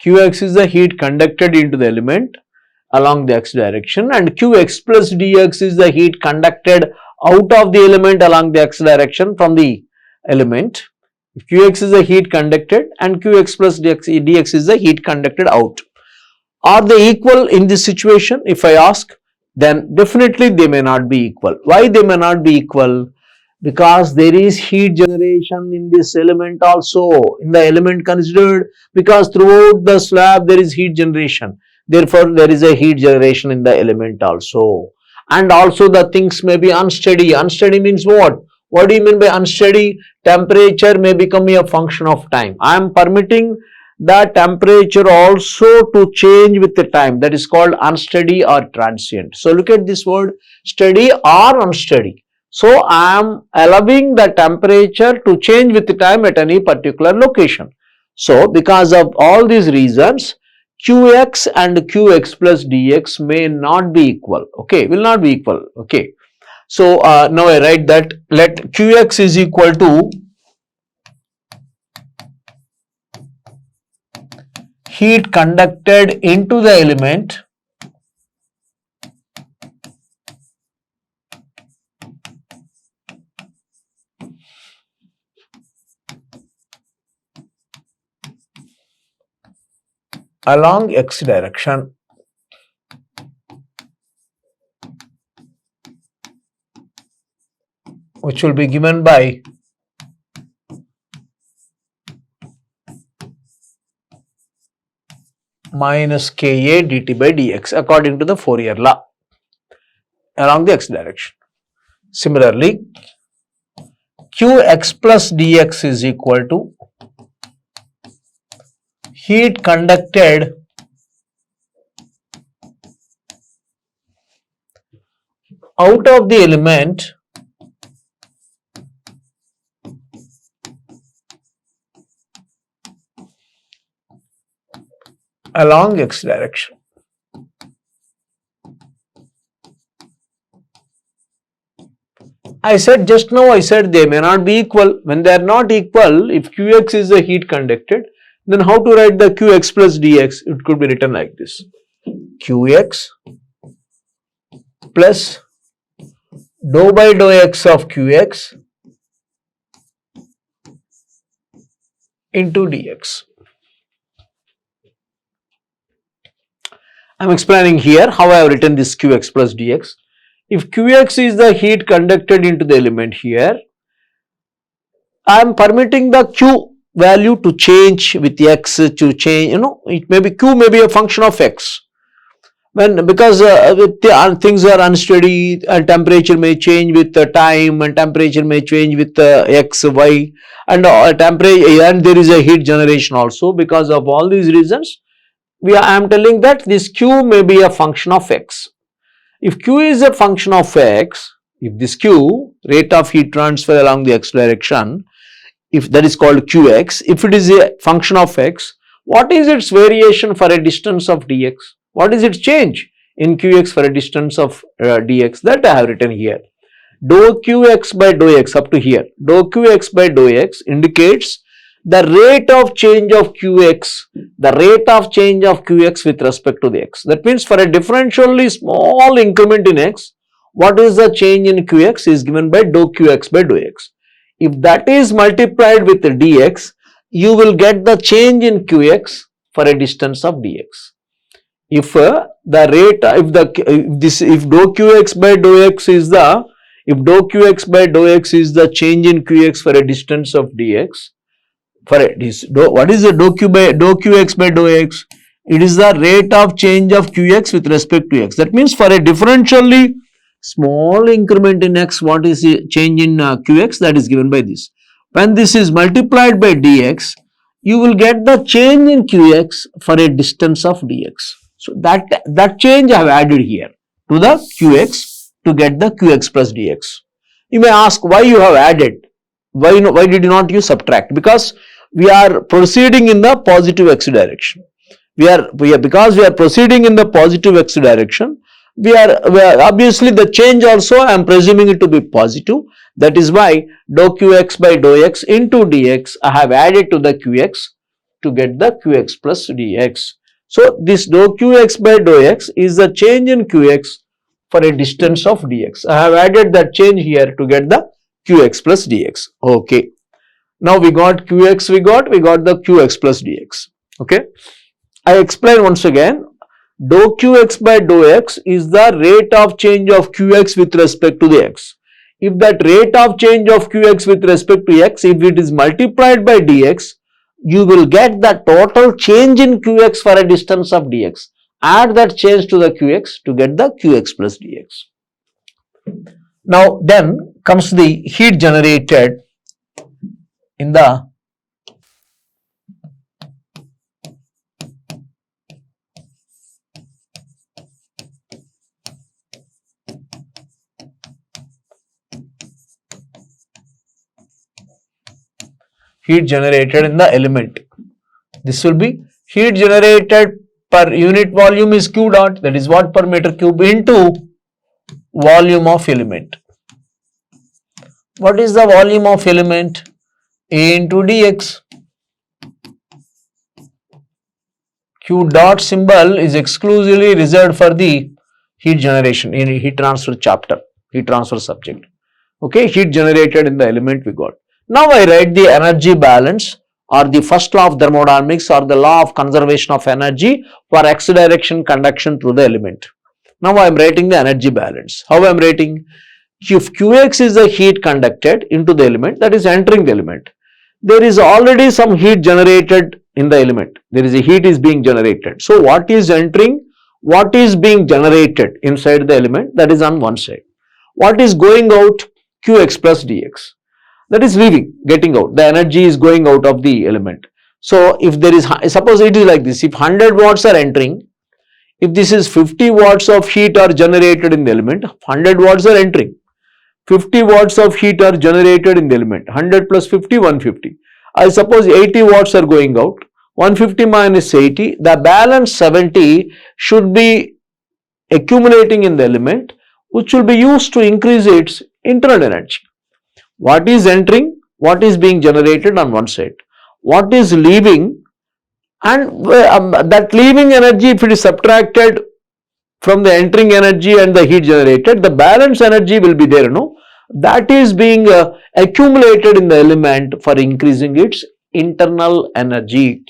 S1: Qx is the heat conducted into the element along the x direction, and Qx plus dx is the heat conducted out of the element along the x direction from the element. If Qx is the heat conducted and Qx plus dx is the heat conducted out. Are they equal in this situation? If I ask, then definitely they may not be equal. Why they may not be equal? Because there is heat generation in this element also, in the element considered, because throughout the slab there is heat generation. Therefore, there is a heat generation in the element also. And also the things may be unsteady. Unsteady means what? What do you mean by unsteady? Temperature may become a function of time. I am permitting the temperature also to change with the time. That is called unsteady or transient. So, look at this word, steady or unsteady. So, I am allowing the temperature to change with the time at any particular location. So, because of all these reasons, Qx and Qx plus dx may not be equal. Okay, will not be equal. Okay. So, now I write that let Qx is equal to heat conducted into the element along x direction which will be given by minus Ka dt by dx according to the Fourier law along the x direction. Similarly, Qx plus dx is equal to heat conducted out of the element along x direction. I said just now, I said they may not be equal. When they are not equal, if Qx is the heat conducted, then how to write the Qx plus dx? It could be written like this: Qx plus dou by dou x of Qx into dx. I am explaining here how I have written this Qx plus dx. If Qx is the heat conducted into the element here, I am permitting the Q value to change with x, to change, it may be Q may be a function of x. Because things are unsteady and temperature may change with the time and temperature may change with x, y and temperature, and there is a heat generation also. Because of all these reasons, I am telling that this Q may be a function of x. If Q is a function of x, if this Q, rate of heat transfer along the x direction, if that is called Qx, if it is a function of x, what is its variation for a distance of dx? What is its change in Qx for a distance of dx? That I have written here. Dou Qx by dou x up to here. Dou Qx by dou x indicates the rate of change of Qx, with respect to the x. That means for a differentially small increment in x, what is the change in Qx is given by dou Qx by dou x. If that is multiplied with dx, you will get the change in Qx for a distance of dx. If dou Qx by dou x is the, change in Qx for a distance of dx, what is the dou Qx by dou x? It is the rate of change of Qx with respect to x. That means for a differentially small increment in x, what is the change in Qx? That is given by this. When this is multiplied by dx, you will get the change in Qx for a distance of dx. So that change I have added here to the Qx to get the Qx plus dx. You may ask why you have added. Why did you not use subtract? Because we are proceeding in the positive x direction. Because we are proceeding in the positive x direction, we are obviously the change also I am presuming it to be positive. That is why dou Qx by dou x into dx I have added to the Qx to get the Qx plus dx. So this dou Qx by dou x is the change in Qx for a distance of dx. I have added that change here to get the Qx plus dx. Okay. Now we got Qx, we got the Qx plus dx. Okay. I explain once again. Dou Qx by dou x is the rate of change of Qx with respect to the x. If that rate of change of Qx with respect to x, if it is multiplied by dx, you will get the total change in Qx for a distance of dx. Add that change to the Qx to get the Qx plus dx. Now then comes the heat generated in the element. This will be heat generated per unit volume is Q dot, that is watt per meter cube, into volume of element. What is the volume of element? A into dx. Q dot symbol is exclusively reserved for the heat generation in heat transfer chapter, heat transfer subject. Okay, heat generated in the element we got. Now I write the energy balance or the first law of thermodynamics or the law of conservation of energy for x direction conduction through the element. Now I am writing the energy balance. How I am writing? If Qx is the heat conducted into the element, that is entering the element, there is already some heat generated in the element. There is a heat is being generated. So what is entering, what is being generated inside the element, that is on one side. What is going out, Qx plus dx, that is leaving, getting out. The energy is going out of the element. So if there is, suppose it is like this, if 100 watts are entering, if this is 50 watts of heat are generated in the element, 100 watts are entering. 50 watts of heat are generated in the element, 100 plus 50, 150. I suppose 80 watts are going out, 150 minus 80, the balance 70 should be accumulating in the element, which will be used to increase its internal energy. What is entering, what is being generated on one side, what is leaving, and that leaving energy, if it is subtracted from the entering energy and the heat generated, the balance energy will be there, no? That is being accumulated in the element for increasing its internal energy.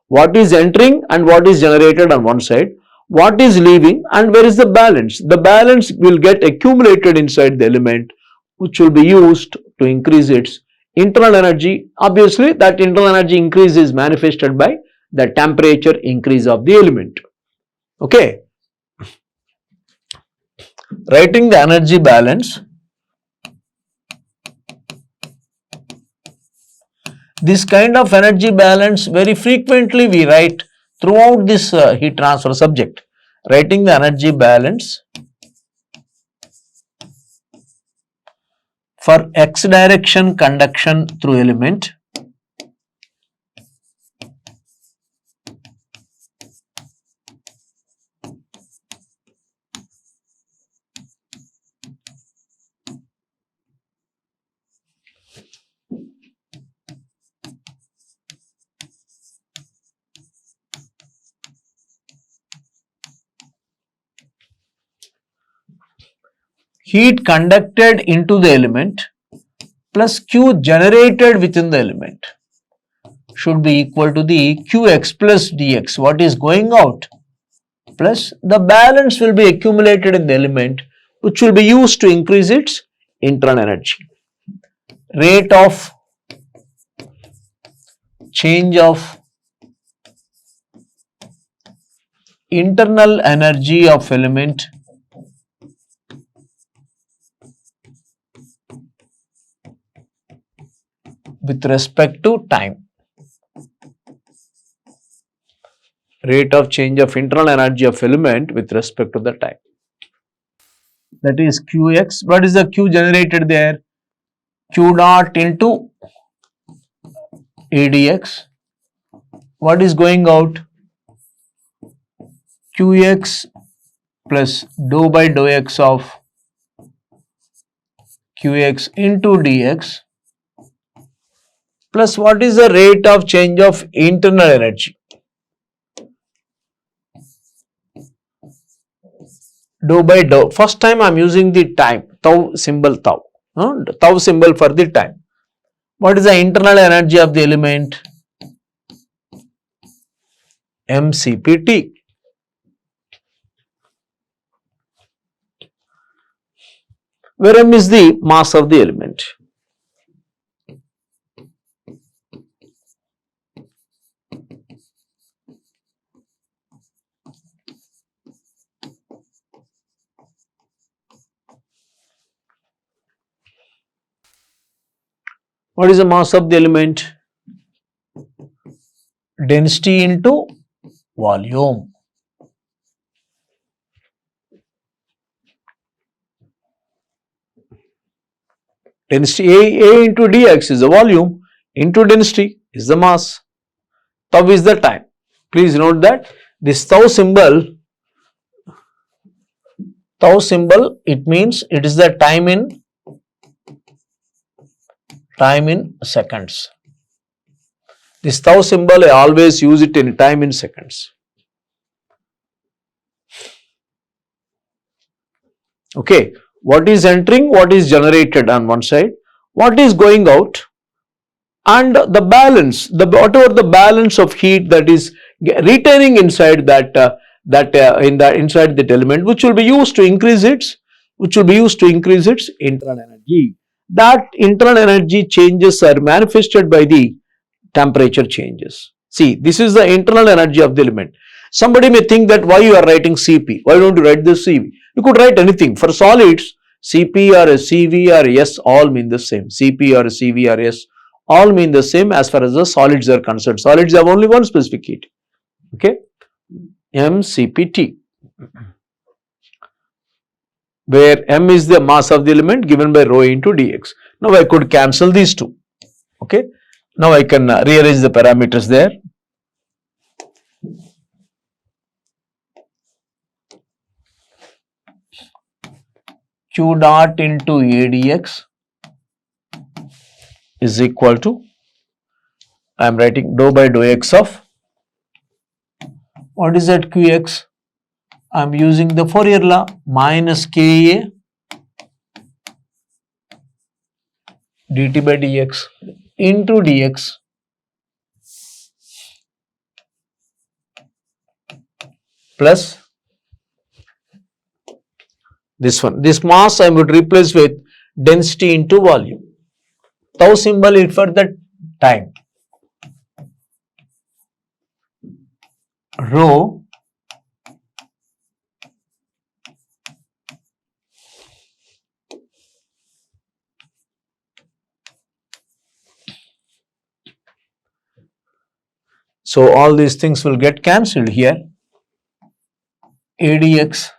S1: What is entering and what is generated on one side, what is leaving, and where is the balance? The balance will get accumulated inside the element, which will be used to increase its internal energy. Obviously, that internal energy increase is manifested by the temperature increase of the element. Okay. Writing the energy balance. This kind of energy balance very frequently we write throughout this heat transfer subject. Writing the energy balance for x direction conduction through element heat conducted into the element plus Q generated within the element should be equal to the Qx plus dx, what is going out, plus the balance will be accumulated in the element, which will be used to increase its internal energy. Rate of change of internal energy of element with respect to time. Rate of change of internal energy of element with respect to the time. That is Qx. What is the Q generated there? Q dot into ADX. What is going out? Qx plus dou by dou x of Qx into dx plus what is the rate of change of internal energy? Dou by dou. First time I am using the time, tau symbol tau. Tau symbol for the time. What is the internal energy of the element? mCpt. Where m is the mass of the element. What is the mass of the element? Density into volume. Density A into dx is the volume, into density is the mass. Tau is the time. Please note that this tau symbol, it means it is the time in seconds. This tau symbol I always use it in time in seconds. Okay, what is entering, what is generated on one side, what is going out, and the balance, whatever the balance of heat that is retaining inside inside that element, which will be used to increase its internal energy. That internal energy changes are manifested by the temperature changes. See, this is the internal energy of the element. Somebody may think that why you are writing Cp, why don't you write this Cv? You could write anything. For solids, Cp or Cv or S all mean the same. Cp or Cv or S all mean the same as far as the solids are concerned. Solids have only one specific heat. Okay, mCpt, where m is the mass of the element given by rho into dx. Now I could cancel these two. Okay, now I can rearrange the parameters there. Q dot into ADX is equal to, I am writing dou by dou x of, what is that Qx? I am using the Fourier law, minus Ka dt by dx into dx plus this one. This mass I would replace with density into volume. Tau symbol is for the time. Rho so all these things will get cancelled here. ADX,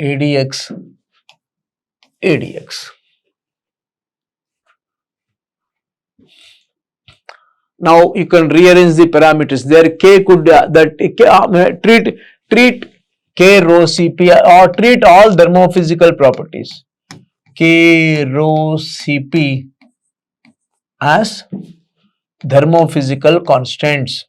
S1: ADX, ADX. Now you can rearrange the parameters. There K could treat K rho Cp or treat all thermophysical properties. K rho Cp as thermophysical constants.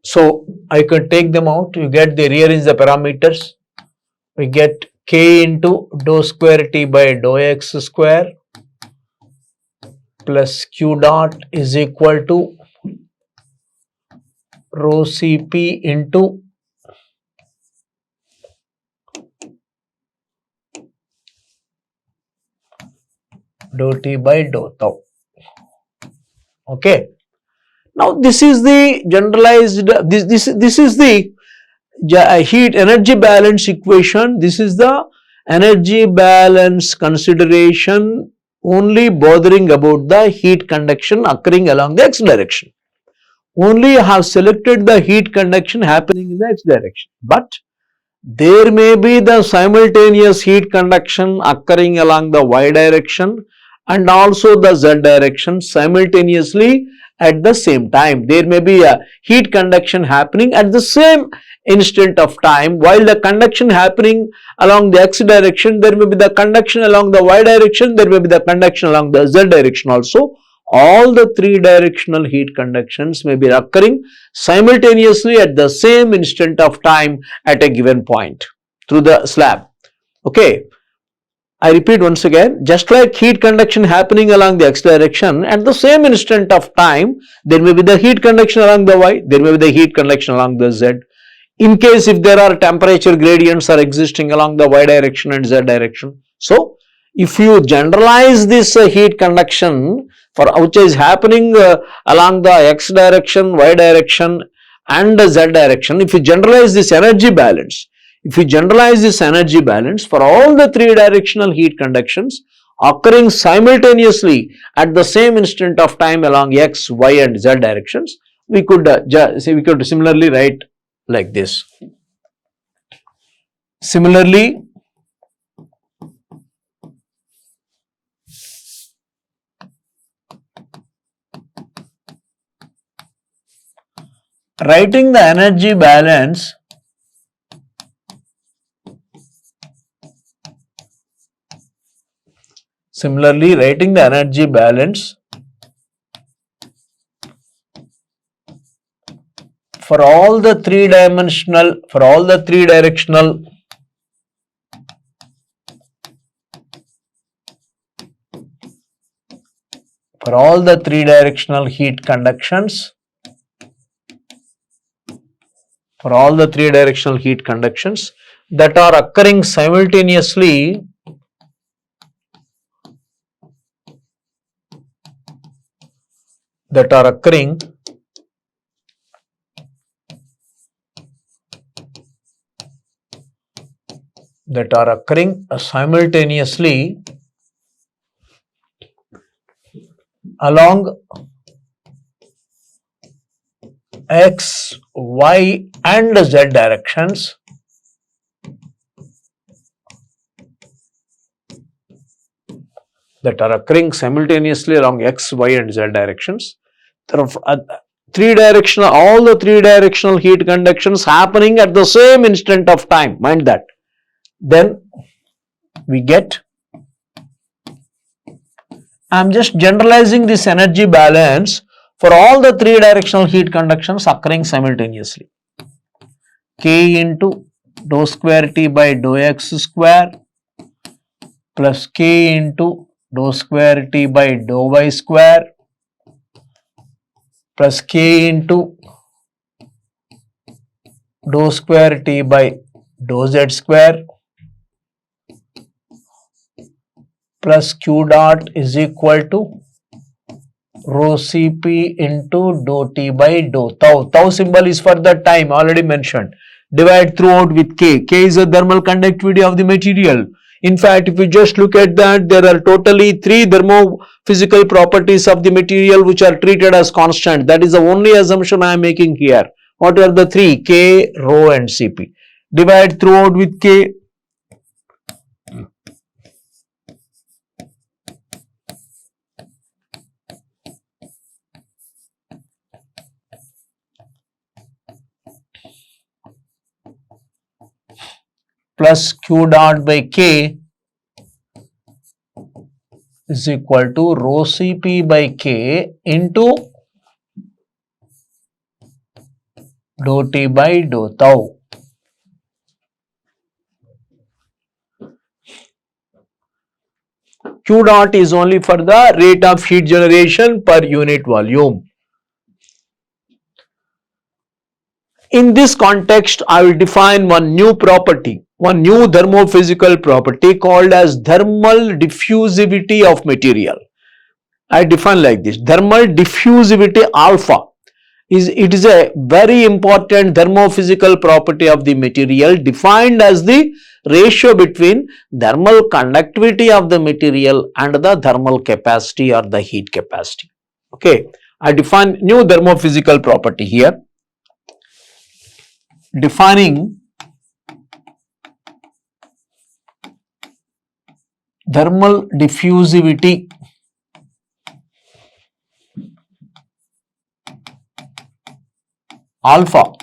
S1: So I could take them out, you get the rearrange the parameters, we get K into dou square T by dou x square plus Q dot is equal to rho Cp into dou T by dou tau. Okay. Now this is the generalized, this is the heat energy balance equation. This is the energy balance consideration only bothering about the heat conduction occurring along the x direction. Only I have selected the heat conduction happening in the x direction, but there may be the simultaneous heat conduction occurring along the y direction and also the z direction simultaneously at the same time. There may be a heat conduction happening at the same instant of time. While the conduction happening along the x direction, there may be the conduction along the y direction, there may be the conduction along the z direction also. All the three directional heat conductions may be occurring simultaneously at the same instant of time at a given point through the slab. Okay. I repeat once again, just like heat conduction happening along the x direction, at the same instant of time, there may be the heat conduction along the y, there may be the heat conduction along the z. In case if there are temperature gradients are existing along the y direction and z direction. So, if you generalize this heat conduction for which is happening along the x direction, y direction and the z direction, if you generalize this energy balance, if you generalize this energy balance for all the three directional heat conductions occurring simultaneously at the same instant of time along x, y and z directions, we could similarly write like this. Similarly, writing the energy balance for all the three directional for all the three directional heat conductions, that are occurring simultaneously along x, y and z directions, that are occurring simultaneously along x, y and z directions. There are all the three directional heat conductions happening at the same instant of time, mind that. Then we get, I am just generalizing this energy balance for all the three directional heat conductions occurring simultaneously. K into dou square T by dou x square plus K into dou square T by dou y square plus K into dou square T by dou z square plus Q dot is equal to rho Cp into dou T by dou tau. Tau symbol is for the time already mentioned. Divide throughout with K. K is the thermal conductivity of the material. In fact, if you just look at that, there are totally three thermophysical properties of the material which are treated as constant. That is the only assumption I am making here. What are the three? K, rho and Cp. Divide throughout with K. Plus Q dot by K is equal to rho Cp by K into dou T by dou tau. Q dot is only for the rate of heat generation per unit volume. In this context, I will define one new property, one new thermophysical property called as thermal diffusivity of material. I define like this: thermal diffusivity alpha is a very important thermophysical property of the material, defined as the ratio between thermal conductivity of the material and the thermal capacity or the heat capacity. Okay, I define new thermophysical property here. Defining thermal diffusivity alpha,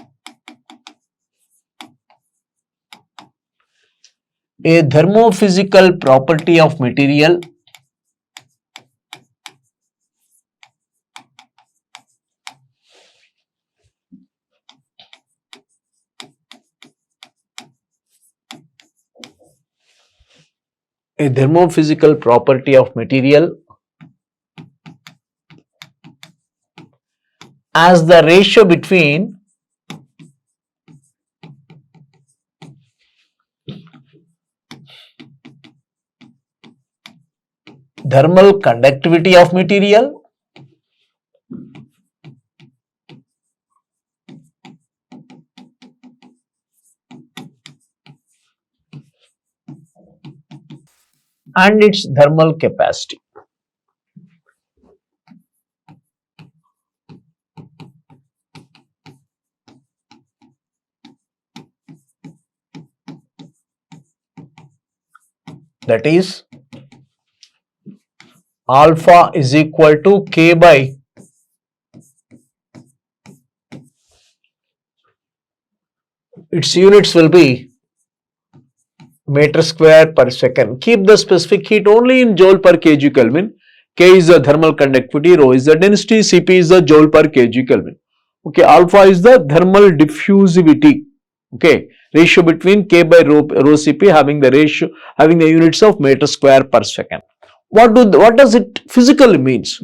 S1: a thermophysical property of material as the ratio between thermal conductivity of material and its thermal capacity. That is, alpha is equal to K by its units will be meter square per second. Keep the specific heat only in joule per kg Kelvin. K is the thermal conductivity, rho is the density, Cp is the joule per kg Kelvin. Okay, alpha is the thermal diffusivity. Okay, ratio between K by rho Cp having the units of meter square per second. What does it physically means?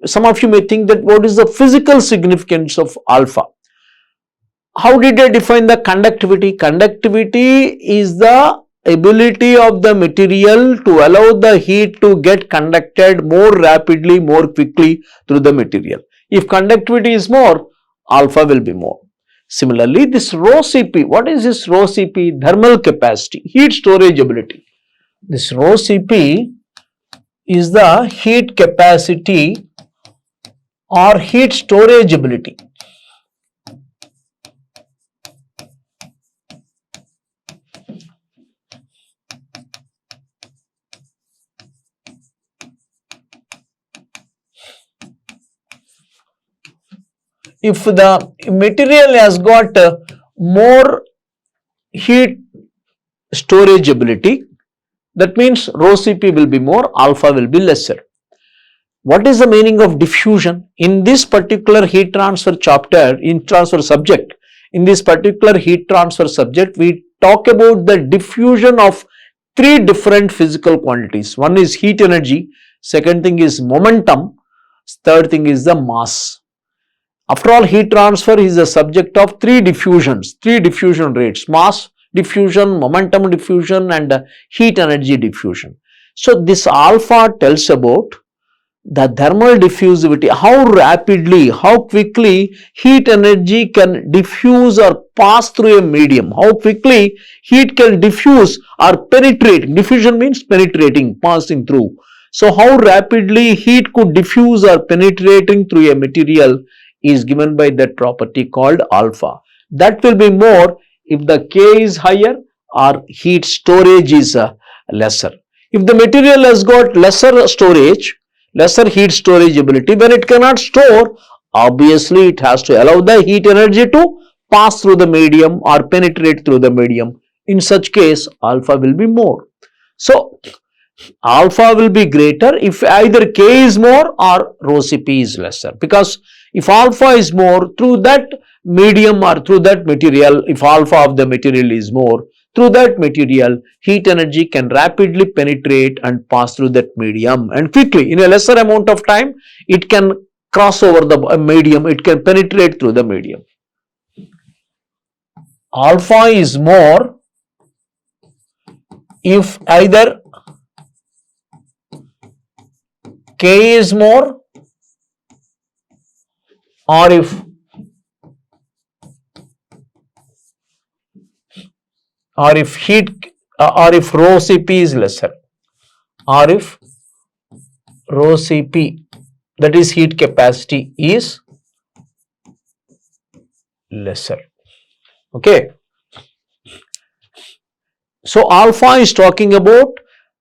S1: some of you may think that what is the physical significance of alpha? How did they define the conductivity? Conductivity is the ability of the material to allow the heat to get conducted more rapidly, more quickly through the material. If conductivity is more, alpha will be more. Similarly, this rho Cp, what is this rho Cp? Thermal capacity, heat storage ability. This rho Cp is the heat capacity or heat storage ability. If the material has got more heat storage ability, that means rho Cp will be more, alpha will be lesser. What is the meaning of diffusion? In this particular heat transfer chapter, in this particular heat transfer subject, we talk about the diffusion of three different physical quantities. One is heat energy, second thing is momentum, third thing is the mass. After all, heat transfer is the subject of three diffusion rates: mass diffusion, momentum diffusion and heat energy diffusion. So, this alpha tells about the thermal diffusivity, how rapidly, how quickly heat energy can diffuse or pass through a medium, how quickly heat can diffuse or penetrate. Diffusion means penetrating, passing through. So, how rapidly heat could diffuse or penetrating through a material is given by that property called alpha. That will be more if the K is higher or heat storage is lesser. If the material has got lesser storage, lesser heat storage ability, when it cannot store, obviously it has to allow the heat energy to pass through the medium or penetrate through the medium. In such case, alpha will be more. So, alpha will be greater if either K is more or rho Cp is lesser, because if alpha is more, through that medium or through that material, if alpha of the material is more, through that material heat energy can rapidly penetrate and pass through that medium, and quickly in a lesser amount of time it can cross over the medium, it can penetrate through the medium. Alpha is more if either K is more or if rho Cp is lesser, or if rho Cp, that is heat capacity, is lesser. Okay. So, alpha is talking about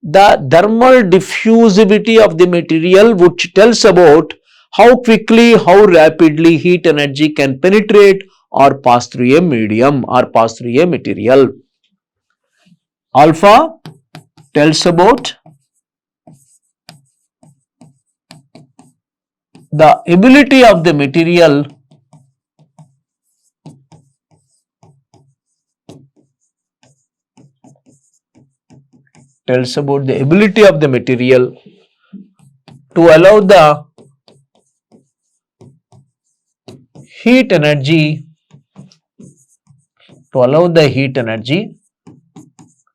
S1: the thermal diffusivity of the material, which tells about how quickly, how rapidly heat energy can penetrate or pass through a medium or pass through a material. Alpha tells about the ability of the material to allow the heat energy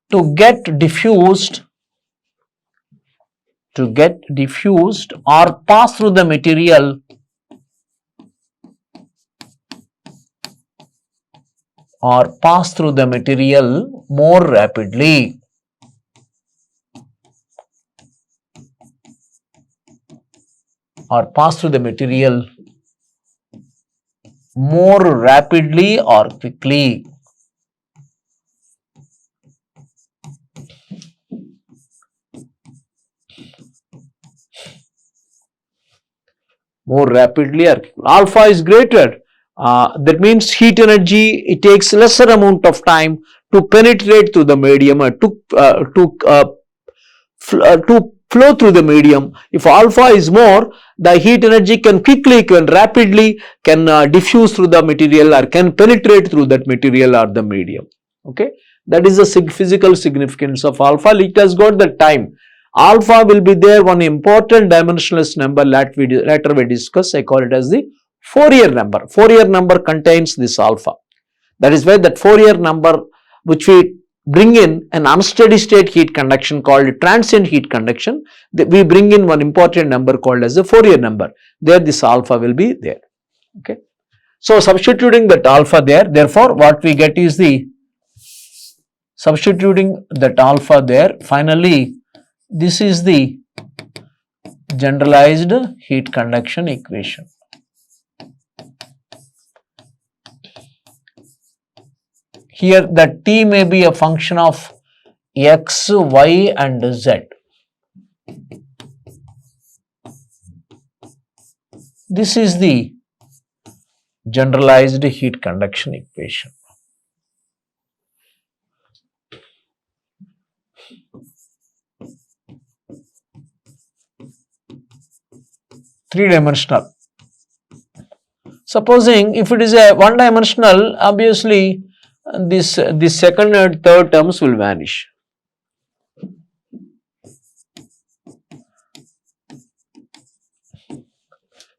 S1: to get diffused or pass through the material more rapidly. Or pass through the material more rapidly or quickly. More rapidly or alpha is greater. That means heat energy, it takes lesser amount of time to penetrate through the medium or to flow through the medium. If alpha is more, the heat energy can rapidly diffuse through the material or can penetrate through that material or the medium. Okay, that is the physical significance of alpha. It has got the time. Alpha will be there, one important dimensionless number later we discuss. I call it as the Fourier number. Fourier number contains this alpha. That is why that Fourier number, which we bring in an unsteady state heat conduction called transient heat conduction, we bring in one important number called as the Fourier number. There this alpha will be there. Okay. So substituting that alpha there, therefore what we get is the substituting that alpha there, finally this is the generalized heat conduction equation. Here the T may be a function of X, Y and Z. This is the generalized heat conduction equation. Three-dimensional. Supposing if it is a one-dimensional, obviously this second and third terms will vanish.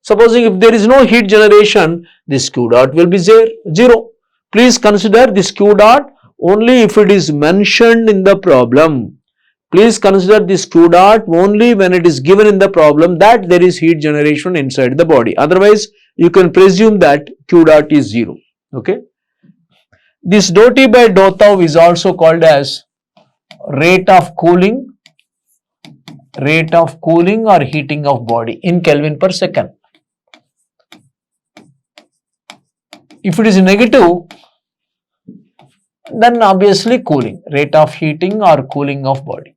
S1: Supposing if there is no heat generation, this Q dot will be 0. Please consider this Q dot only if it is mentioned in the problem. Please consider this Q dot only when it is given in the problem that there is heat generation inside the body. Otherwise, you can presume that Q dot is 0. Okay. This dou T by dou tau is also called as rate of cooling or heating of body in Kelvin per second. If it is negative, then obviously cooling, rate of heating or cooling of body.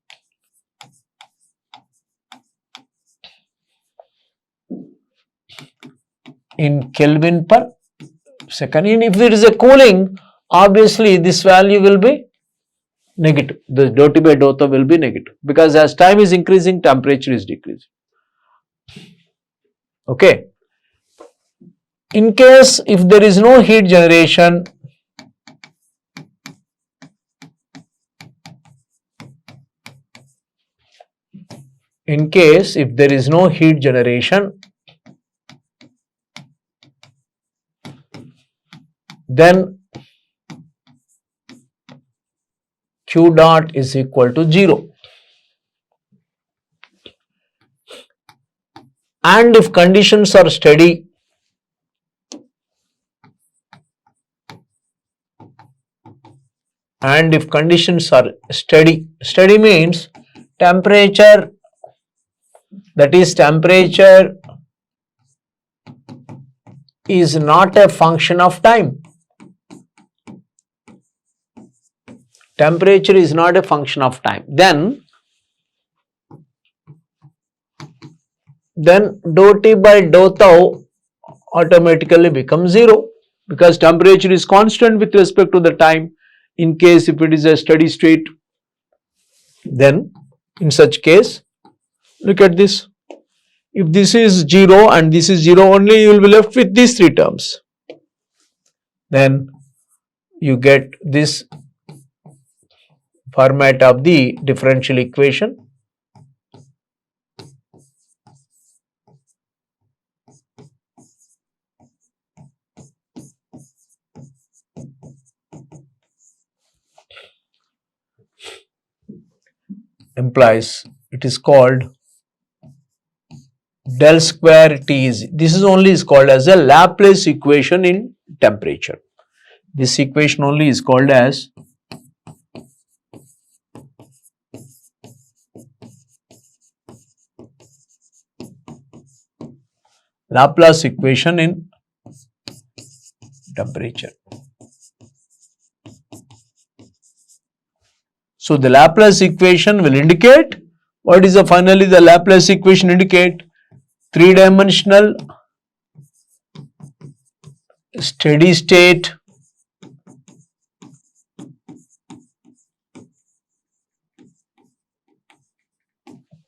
S1: In Kelvin per second. And if there is a cooling, obviously this value will be negative. The dou T by dou tau will be negative because as time is increasing, temperature is decreasing. Okay. In case if there is no heat generation, then Q dot is equal to 0. And if conditions are steady, steady means temperature, that is temperature is not a function of time. Temperature is not a function of time. Then dou T by dou tau automatically becomes 0 because temperature is constant with respect to the time. In case if it is a steady state, then in such case, look at this. If this is 0 and this is 0 only, you will be left with these three terms. Then you get this format of the differential equation. Implies it is called del square T is, this is only is called as a Laplace equation in temperature. This equation only is called as Laplace equation in temperature. So the Laplace equation will indicate, what is finally the Laplace equation indicate? Three-dimensional steady state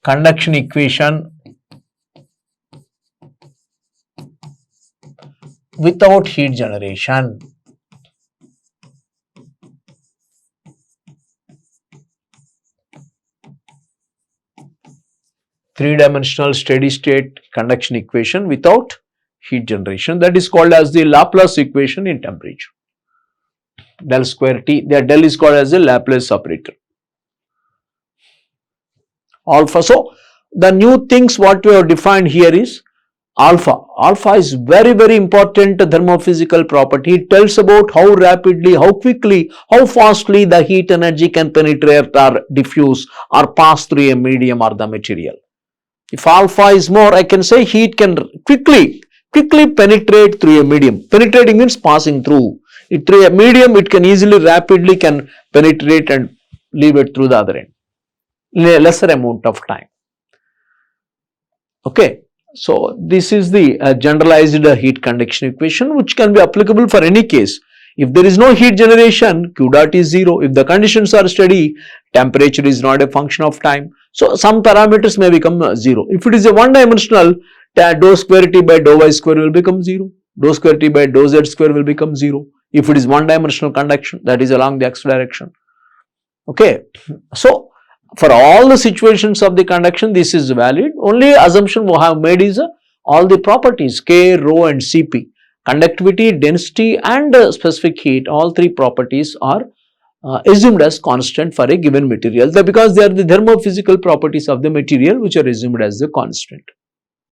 S1: conduction equation without heat generation. three-dimensional steady state conduction equation without heat generation. That is called as the Laplace equation in temperature. Del square T, the del is called as the Laplace operator. Alpha. So, the new things what we have defined here is alpha. Alpha is very, very important thermophysical property. It tells about how rapidly, how quickly, how fastly the heat energy can penetrate or diffuse or pass through a medium or the material. If alpha is more, I can say heat can quickly penetrate through a medium. Penetrating means passing through. It through a medium, it can easily, rapidly can penetrate and leave it through the other end in a lesser amount of time. Okay. So, this is the generalized heat conduction equation which can be applicable for any case. If there is no heat generation, Q dot is 0. If the conditions are steady, temperature is not a function of time. So, some parameters may become 0. If it is a one-dimensional, dou square T by dou y square will become 0. Dou square T by dou z square will become 0. If it is one-dimensional conduction, that is along the x direction. Okay. So, for all the situations of the conduction, this is valid. Only assumption we have made is all the properties K, rho and Cp, conductivity, density and specific heat, all three properties are assumed as constant for a given material because they are the thermophysical properties of the material which are assumed as the constant.